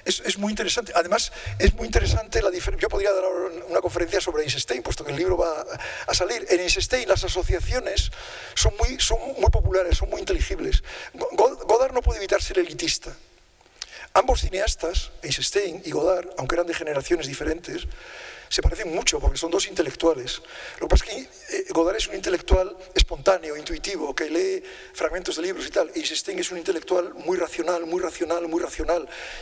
es muy interesante. Además, es muy interesante la diferencia. Yo podría dar ahora una conferencia sobre Eisenstein, puesto que el libro va a salir. En Eisenstein las asociaciones son muy populares, son muy inteligibles. Godard no puede evitar ser elitista. Ambos cineastas, Eisenstein y Godard, aunque eran de generaciones diferentes, se parecen mucho porque son 2 intelectuales. Lo que pasa es que Godard es un intelectual espontáneo, intuitivo, que lee fragmentos de libros y tal. Y Eisenstein es un intelectual muy racional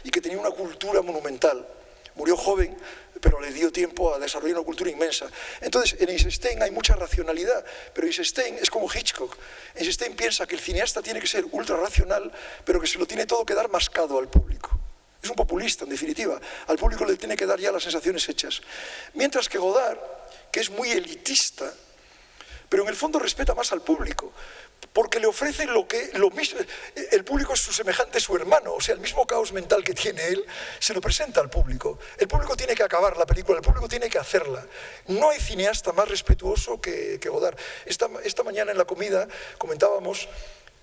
y que tenía una cultura monumental. Murió joven, pero le dio tiempo a desarrollar una cultura inmensa. Entonces, en Eisenstein hay mucha racionalidad, pero Eisenstein es como Hitchcock. Eisenstein piensa que el cineasta tiene que ser ultra racional, pero que se lo tiene todo que dar mascado al público. Es un populista, en definitiva. Al público le tiene que dar ya las sensaciones hechas. Mientras que Godard, que es muy elitista, pero en el fondo respeta más al público, porque le ofrece lo mismo. El público es su semejante, su hermano, o sea, el mismo caos mental que tiene él, se lo presenta al público. El público tiene que acabar la película, el público tiene que hacerla. No hay cineasta más respetuoso que Godard. Esta mañana en la comida comentábamos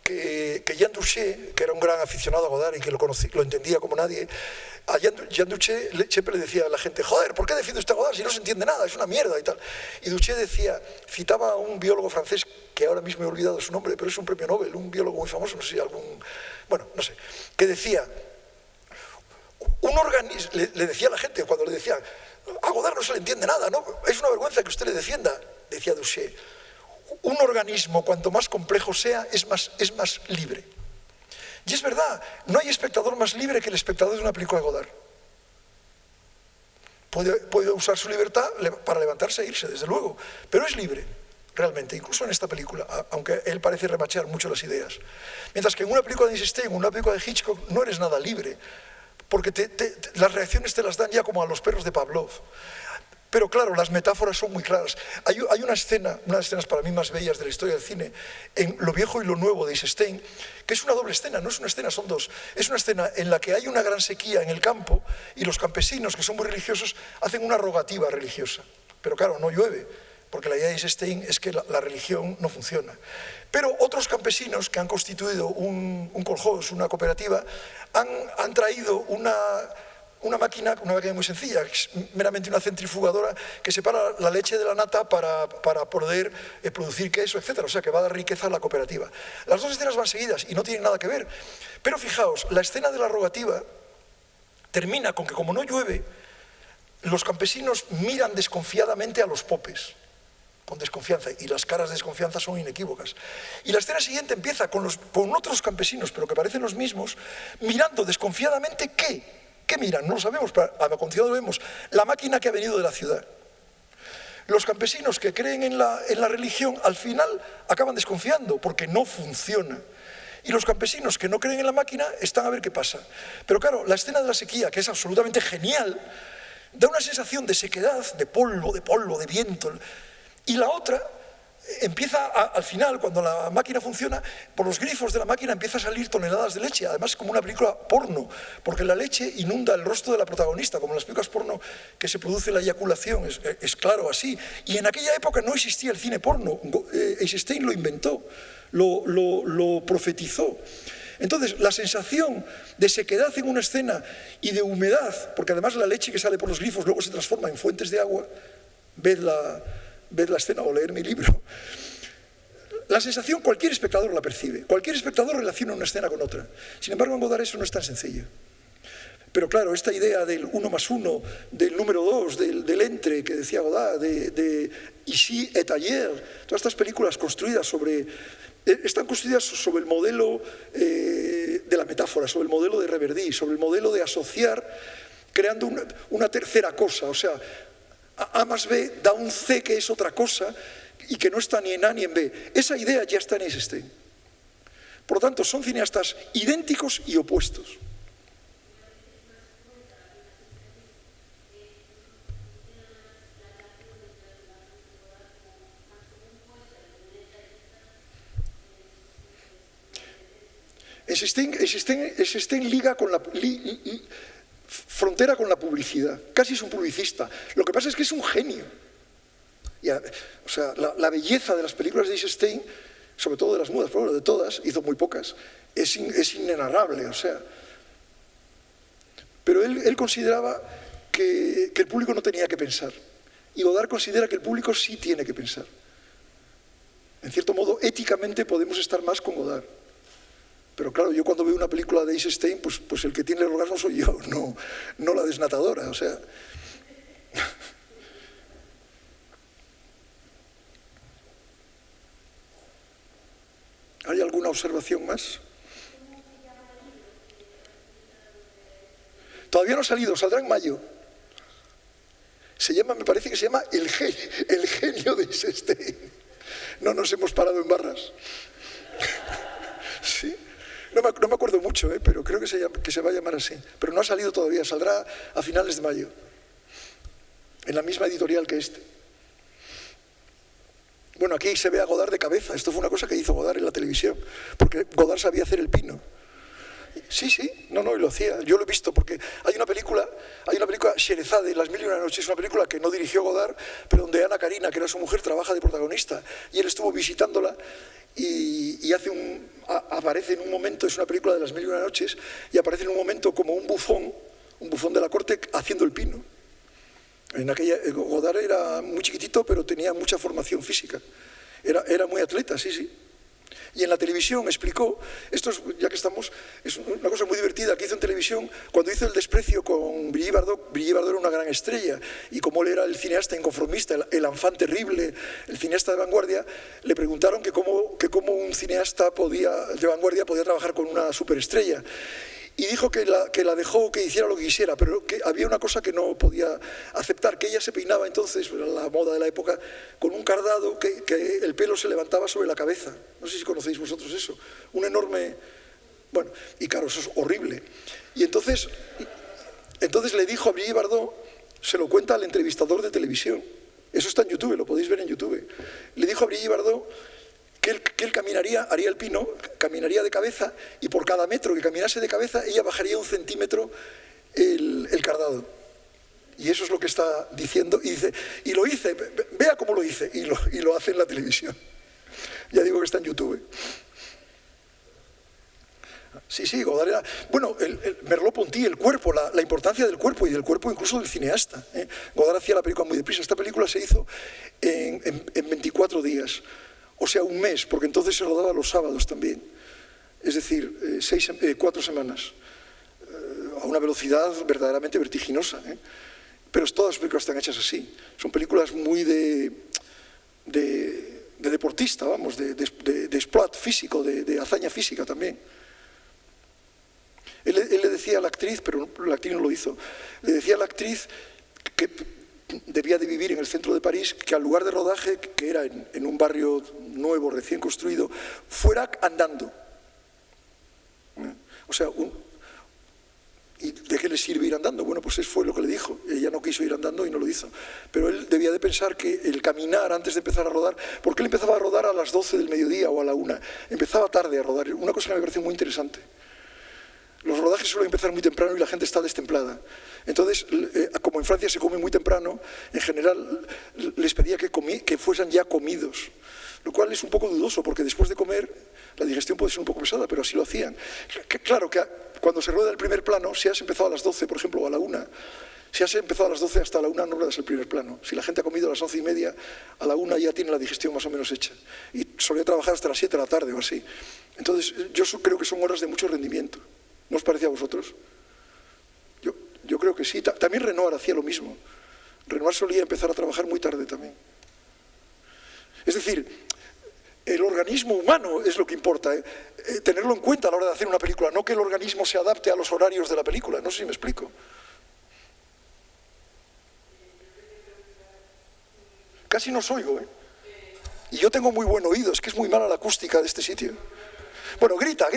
que Jean Duché, que era un gran aficionado a Godard y que lo entendía como nadie, a Jean Duché siempre le decía a la gente: joder, ¿por qué defiende usted a Godard si no se entiende nada? Es una mierda y tal. Y Duché citaba a un biólogo francés que ahora mismo he olvidado su nombre, pero es un premio Nobel, un biólogo muy famoso, no sé si algún... Bueno, no sé, que decía, un organismo, le decía a la gente, cuando le decían, a Godard no se le entiende nada, ¿no? Es una vergüenza que usted le defienda, decía Doucet. Un organismo, cuanto más complejo sea, es más libre. Y es verdad, no hay espectador más libre que el espectador de una película de Godard. Puede usar su libertad para levantarse e irse, desde luego, pero es libre, realmente, incluso en esta película, aunque él parece remachear mucho las ideas. Mientras que en una película de Eisenstein, en una película de Hitchcock, no eres nada libre, porque las reacciones te las dan ya como a los perros de Pavlov. Pero claro, las metáforas son muy claras. Hay una escena, una de las escenas para mí más bellas de la historia del cine, en Lo viejo y lo nuevo de Eisenstein, que es una doble escena, no es una escena, son dos. Es una escena en la que hay una gran sequía en el campo y los campesinos, que son muy religiosos, hacen una rogativa religiosa. Pero claro, no llueve, porque la idea de Eisenstein es que la religión no funciona. Pero otros campesinos que han constituido un kolkhoz, una cooperativa, han traído una máquina muy sencilla, es meramente una centrifugadora que separa la leche de la nata para poder producir queso, etc. O sea, que va a dar riqueza a la cooperativa. Las dos escenas van seguidas y no tienen nada que ver. Pero fijaos, la escena de la rogativa termina con que, como no llueve, los campesinos miran desconfiadamente a los popes, con desconfianza, y las caras de desconfianza son inequívocas. Y la escena siguiente empieza con otros campesinos, pero que parecen los mismos, mirando desconfiadamente ¿qué? ¿Qué miran? No lo sabemos, pero a continuación vemos la máquina que ha venido de la ciudad. Los campesinos que creen en la religión al final acaban desconfiando porque no funciona. Y los campesinos que no creen en la máquina están a ver qué pasa. Pero claro, la escena de la sequía, que es absolutamente genial, da una sensación de sequedad, de polvo, de viento. Y la otra empieza al final, cuando la máquina funciona, por los grifos de la máquina empieza a salir toneladas de leche. Además es como una película porno, porque la leche inunda el rostro de la protagonista, como en las películas porno que se produce la eyaculación, es claro así. Y en aquella época no existía el cine porno, Eisenstein lo inventó, lo profetizó. Entonces, la sensación de sequedad en una escena y de humedad, porque además la leche que sale por los grifos luego se transforma en fuentes de agua, ved la escena o leer mi libro. La sensación cualquier espectador la percibe, cualquier espectador relaciona una escena con otra. Sin embargo, en Godard eso no es tan sencillo. Pero claro, esta idea del 1 más 1, del número 2, del entre, que decía Godard, de Ici et ailleurs, todas estas películas están construidas sobre el modelo de la metáfora, sobre el modelo de Reverdy, sobre el modelo de asociar, creando una tercera cosa, o sea, A más B da un C que es otra cosa y que no está ni en A ni en B. Esa idea ya está en Eisenstein. Por lo tanto, son cineastas idénticos y opuestos. Eisenstein liga con frontera con la publicidad, casi es un publicista. Lo que pasa es que es un genio. O sea, la belleza de las películas de Eisenstein, sobre todo de las mudas, pero de todas, hizo muy pocas, es inenarrable, o sea. Pero él consideraba que el público no tenía que pensar. Y Godard considera que el público sí tiene que pensar. En cierto modo, éticamente podemos estar más con Godard. Pero claro, yo cuando veo una película de Eisenstein, pues el que tiene el orgasmo soy yo, no la desnatadora, o sea. ¿Hay alguna observación más? Todavía no ha salido, saldrá en mayo. Me parece que se llama El genio de Eisenstein. No nos hemos parado en barras. Sí. No me acuerdo mucho, pero creo que se va a llamar así. Pero no ha salido todavía, saldrá a finales de mayo. En la misma editorial que este. Bueno, aquí se ve a Godard de cabeza. Esto fue una cosa que hizo Godard en la televisión. Porque Godard sabía hacer el pino. Sí, y lo hacía. Yo lo he visto porque hay una película, Sherezade, Las Mil y una Noches, es una película que no dirigió Godard, pero donde Ana Karina, que era su mujer, trabaja de protagonista. Y él estuvo visitándola y aparece en un momento, es una película de Las Mil y una Noches, y aparece en un momento como un bufón de la corte haciendo el pino. Godard era muy chiquitito, pero tenía mucha formación física. Era muy atleta, sí, sí. Y en la televisión explicó, esto es, ya que estamos, es una cosa muy divertida que hizo en televisión, cuando hizo El desprecio con Brigitte Bardot era una gran estrella, y como él era el cineasta inconformista, el enfant terrible, el cineasta de vanguardia, le preguntaron que cómo un cineasta de vanguardia podía trabajar con una superestrella. Y dijo que la dejó que hiciera lo que quisiera, pero que había una cosa que no podía aceptar, que ella se peinaba entonces, la moda de la época, con un cardado que el pelo se levantaba sobre la cabeza. No sé si conocéis vosotros eso. Un enorme... Bueno, y claro, eso es horrible. Y entonces le dijo a Brigitte Bardot, se lo cuenta al entrevistador de televisión, eso está en YouTube, lo podéis ver en YouTube, le dijo a Brigitte Bardot que él haría el pino, caminaría de cabeza, y por cada metro que caminase de cabeza, ella bajaría 1 centímetro el cardado. Y eso es lo que está diciendo, y dice, y lo hice, vea cómo lo hice, y lo hace en la televisión. Ya digo que está en YouTube. Sí, Godard era... Bueno, Merleau-Ponty, el cuerpo, la importancia del cuerpo, y del cuerpo incluso del cineasta. Godard hacía la película muy deprisa. Esta película se hizo en 24 días. O sea, un mes, porque entonces se rodaba los sábados también. Es decir, 4 semanas. A una velocidad verdaderamente vertiginosa. Pero todas las películas están hechas así. Son películas muy de deportista, vamos, de exploit físico, de hazaña física también. Él le decía a la actriz, pero la actriz no lo hizo, le decía a la actriz que debía de vivir en el centro de París, que al lugar de rodaje, que era en un barrio nuevo, recién construido, fuera andando. O sea, ¿y de qué le sirve ir andando? Bueno, pues eso fue lo que le dijo. Ella no quiso ir andando y no lo hizo. Pero él debía de pensar que el caminar antes de empezar a rodar, porque él empezaba a rodar a las 12 del mediodía o a la 1, empezaba tarde a rodar. Una cosa que me pareció muy interesante. Los rodajes suelen empezar muy temprano y la gente está destemplada. Entonces, como en Francia se come muy temprano, en general les pedía que fuesen ya comidos, lo cual es un poco dudoso, porque después de comer la digestión puede ser un poco pesada, pero así lo hacían. Claro que cuando se rueda el primer plano, si has empezado a las 12, por ejemplo, o a la 1, si has empezado a las 12 hasta la 1 no ruedas el primer plano. Si la gente ha comido a las 11:30, a la 1 ya tiene la digestión más o menos hecha. Y solía trabajar hasta las 7 de la tarde o así. Entonces, yo creo que son horas de mucho rendimiento. ¿No os parece a vosotros? Yo creo que sí. También Renoir hacía lo mismo. Renoir solía empezar a trabajar muy tarde también. Es decir, el organismo humano es lo que importa, tenerlo en cuenta a la hora de hacer una película, no que el organismo se adapte a los horarios de la película. No sé si me explico. Casi no os oigo, Y yo tengo muy buen oído, es que es muy mala la acústica de este sitio. Bueno, grita.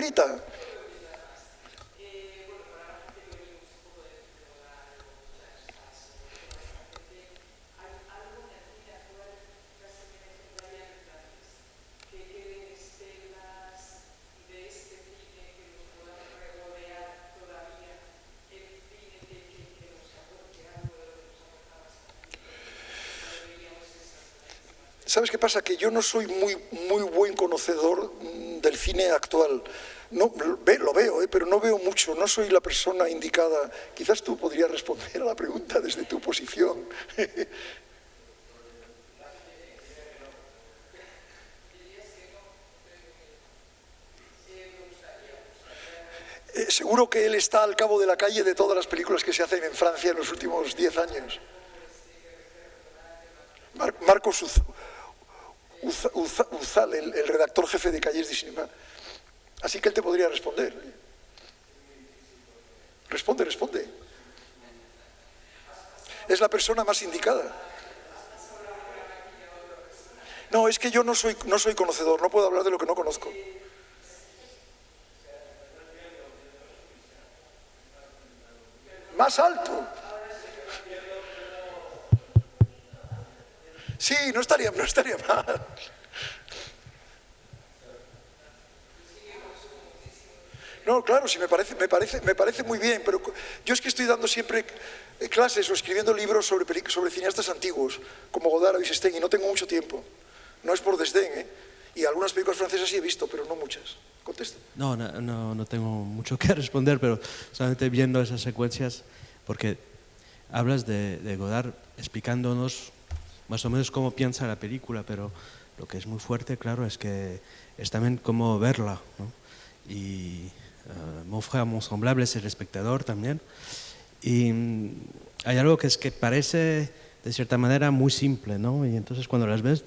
¿Sabes qué pasa? Que yo no soy muy buen conocedor del cine actual. No, lo veo, pero no veo mucho, no soy la persona indicada. Quizás tú podrías responder a la pregunta desde tu posición. Seguro que él está al cabo de la calle de todas las películas que se hacen en Francia en los últimos 10 años. Marcos Uzal, el redactor jefe de Cahiers du Cinéma. Así que él te podría responder. Responde. Es la persona más indicada. No, es que yo no soy conocedor, no puedo hablar de lo que no conozco. Más alto. Sí, no estaría mal. No, claro, sí, me parece muy bien, pero yo es que estoy dando siempre clases o escribiendo libros sobre cineastas antiguos, como Godard o Eisenstein, y no tengo mucho tiempo. No es por desdén, Y algunas películas francesas sí he visto, pero no muchas. Contesta. No tengo mucho que responder, pero solamente viendo esas secuencias, porque hablas de Godard explicándonos más o menos cómo piensa la película, pero Lo que es muy fuerte, claro, es que es también como verla, ¿no? Y Mon frère, mon semblable es el espectador también. Y hay algo que es que parece de cierta manera muy simple, ¿no? Y entonces cuando las ves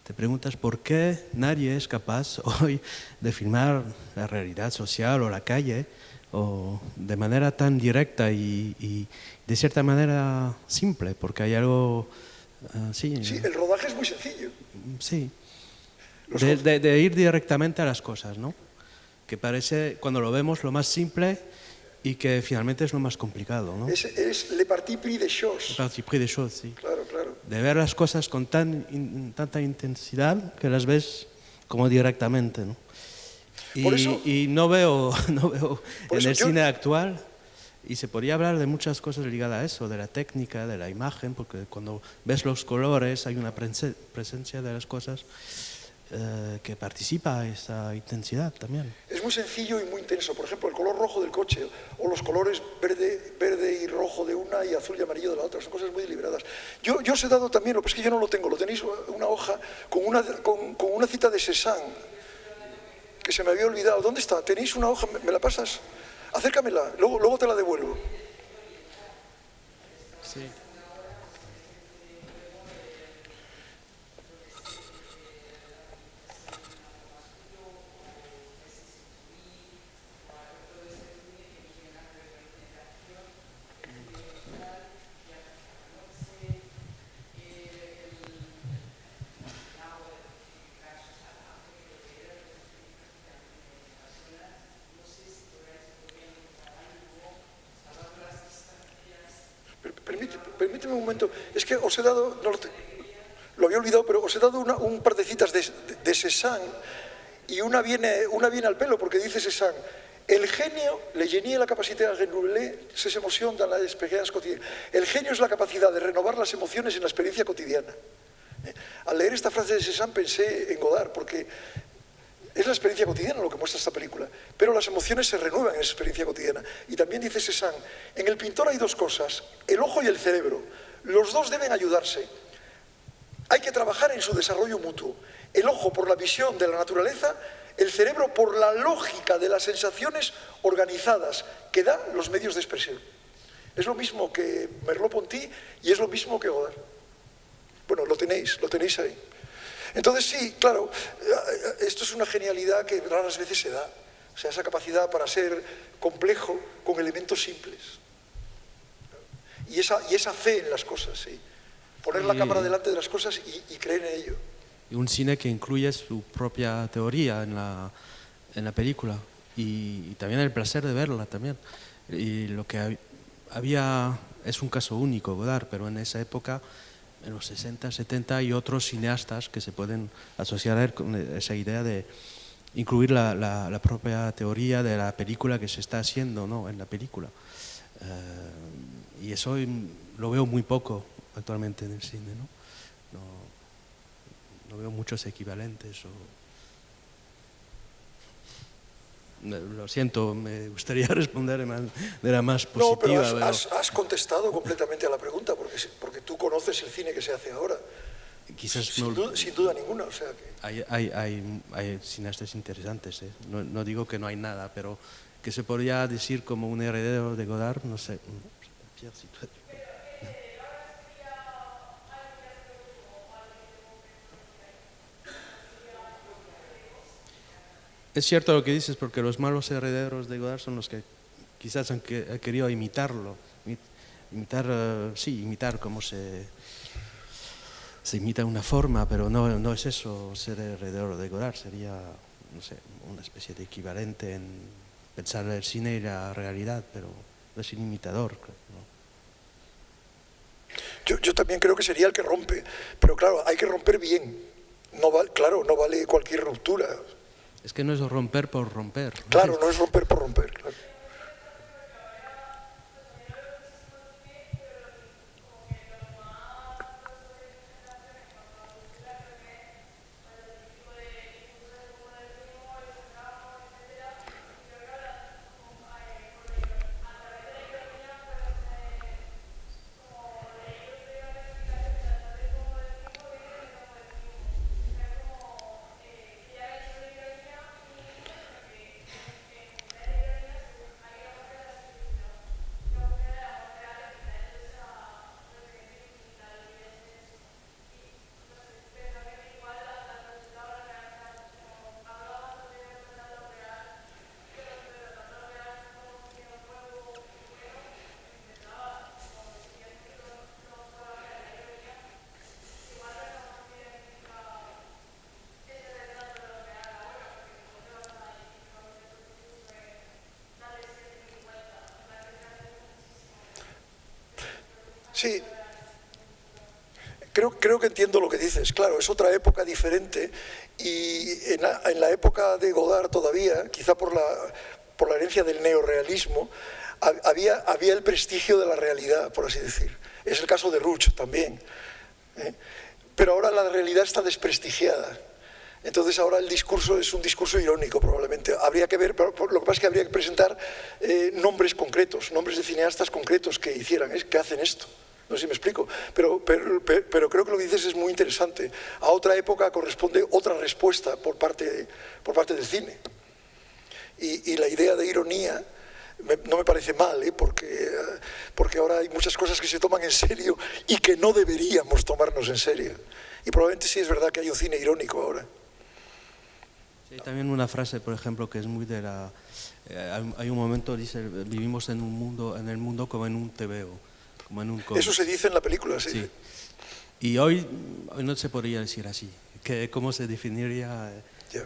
te preguntas por qué nadie es capaz hoy de filmar la realidad social o la calle o de manera tan directa y de cierta manera simple, porque hay algo... Sí, el rodaje es muy sencillo. Sí, de ir directamente a las cosas, ¿no? Que parece, cuando lo vemos, lo más simple y que finalmente es lo más complicado, ¿no? Es le parti pris des choses. Le parti pris des choses, sí. Claro, claro. De ver las cosas con tanta intensidad que las ves como directamente, ¿no? Y no veo en el cine actual, y se podría hablar de muchas cosas ligadas a eso, de la técnica, de la imagen, porque cuando ves los colores hay una presencia de las cosas que participa a esa intensidad también. Es muy sencillo y muy intenso. Por ejemplo, el color rojo del coche o los colores verde y rojo de una y azul y amarillo de la otra. Son cosas muy deliberadas. Yo os he dado también, lo que es que yo no lo tengo, lo tenéis una hoja con una cita de Cézanne que se me había olvidado. ¿Dónde está? ¿Tenéis una hoja? ¿Me la pasas? Acércamela, luego te la devuelvo. Sí. Permíteme un momento, es que os he dado, lo había olvidado, pero os he dado un par de citas de Cézanne y una viene al pelo porque dice Cézanne: el genio, le génie la capacité à renouveler ses émotions dans la expérience quotidienne. El genio es la capacidad de renovar las emociones en la experiencia cotidiana. Al leer esta frase de Cézanne pensé en Godard, porque es la experiencia cotidiana lo que muestra esta película, pero las emociones se renuevan en esa experiencia cotidiana. Y también dice Cézanne: en el pintor hay dos cosas, el ojo y el cerebro. Los dos deben ayudarse. Hay que trabajar en su desarrollo mutuo. El ojo por la visión de la naturaleza, el cerebro por la lógica de las sensaciones organizadas que dan los medios de expresión. Es lo mismo que Merleau-Ponty y es lo mismo que Godard. Bueno, lo tenéis ahí. Entonces sí, claro, esto es una genialidad que raras veces se da. O sea, esa capacidad para ser complejo con elementos simples. Y esa fe en las cosas, sí. Poner la cámara delante de las cosas y creer en ello. Y un cine que incluye su propia teoría en la película y también el placer de verla también. Y lo que había es un caso único, Godard, pero en esa época, en los 60, 70, hay otros cineastas que se pueden asociar a él con esa idea de incluir la propia teoría de la película que se está haciendo, ¿no?, en la película. Y eso lo veo muy poco actualmente en el cine, ¿no? No veo muchos equivalentes. Lo siento, me gustaría responder de manera más positiva. No, pero has contestado completamente a la pregunta, porque tú conoces el cine que se hace ahora. Quizás sin duda ninguna. O sea que... hay cineastas interesantes, ¿eh? No digo que no hay nada, pero que se podría decir como un heredero de Godard, no sé. Es cierto lo que dices, porque los malos herederos de Godard son los que quizás han querido imitarlo, imitar cómo se imita una forma, pero no es eso ser heredero de Godard, sería, no sé, una especie de equivalente en pensar el cine y la realidad, pero no es un imitador, ¿no? Yo también creo que sería el que rompe, pero claro, hay que romper bien. No vale cualquier ruptura. Es que no es romper por romper. Claro, no es romper por romper. Claro. Sí. Creo que entiendo lo que dices. Claro, es otra época diferente y en la época de Godard todavía, quizá por la herencia del neorrealismo, había el prestigio de la realidad, por así decir. Es el caso de Rouch también. Pero ahora la realidad está desprestigiada. Entonces ahora el discurso es un discurso irónico probablemente. Habría que ver, pero lo que pasa es que habría que presentar nombres concretos, nombres de cineastas concretos que hicieran, que hacen esto. No sé si me explico, pero creo que lo que dices es muy interesante. A otra época corresponde otra respuesta por parte del cine. Y la idea de ironía no me parece mal, porque ahora hay muchas cosas que se toman en serio y que no deberíamos tomarnos en serio. Y probablemente sí es verdad que hay un cine irónico ahora. Sí, hay también una frase, por ejemplo, que es muy de la... hay un momento, dice, vivimos en el mundo como en un tebeo. Eso se dice en la película, sí. Sí. Y hoy no se podría decir así. ¿Cómo se definiría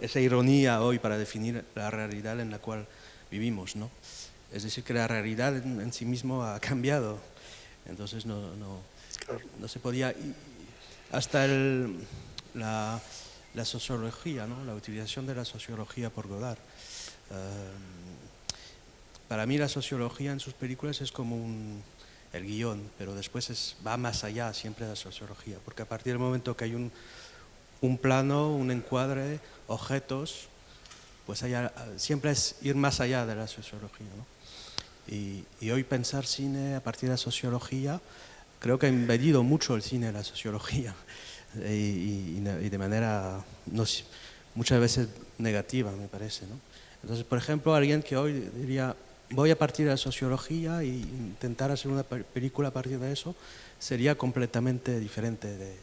esa ironía hoy para definir la realidad en la cual vivimos, ¿no? Es decir, que la realidad en sí mismo ha cambiado. Entonces no se podía... Hasta la sociología, ¿no? La utilización de la sociología por Godard. Para mí la sociología en sus películas es como el guión, pero después va más allá siempre de la sociología, porque a partir del momento que hay un plano, un encuadre, objetos, pues siempre es ir más allá de la sociología, ¿no? Y hoy pensar cine a partir de la sociología, creo que ha embedido mucho el cine en la sociología, y de manera muchas veces negativa, me parece, ¿no? Entonces, por ejemplo, alguien que hoy diría... voy a partir de la sociología e intentar hacer una película a partir de eso, sería completamente diferente de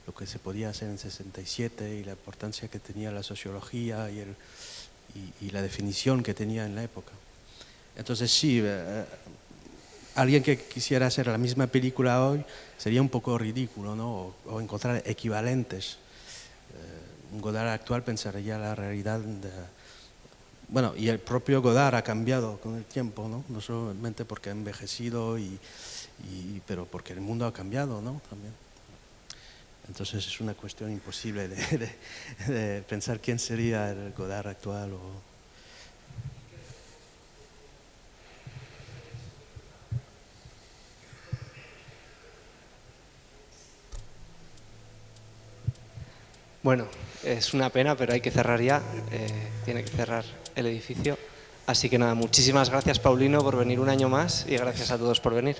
lo que se podía hacer en 67 y la importancia que tenía la sociología y la definición que tenía en la época. Entonces sí, alguien que quisiera hacer la misma película hoy sería un poco ridículo, ¿no? O encontrar equivalentes. Un Godard actual pensaría la realidad bueno, y el propio Godard ha cambiado con el tiempo, ¿no? No solamente porque ha envejecido, pero porque el mundo ha cambiado, ¿no? También. Entonces es una cuestión imposible de pensar quién sería el Godard actual. Bueno, es una pena, pero hay que cerrar ya. Tiene que cerrar el edificio. Así que nada, muchísimas gracias, Paulino, por venir un año más y gracias a todos por venir.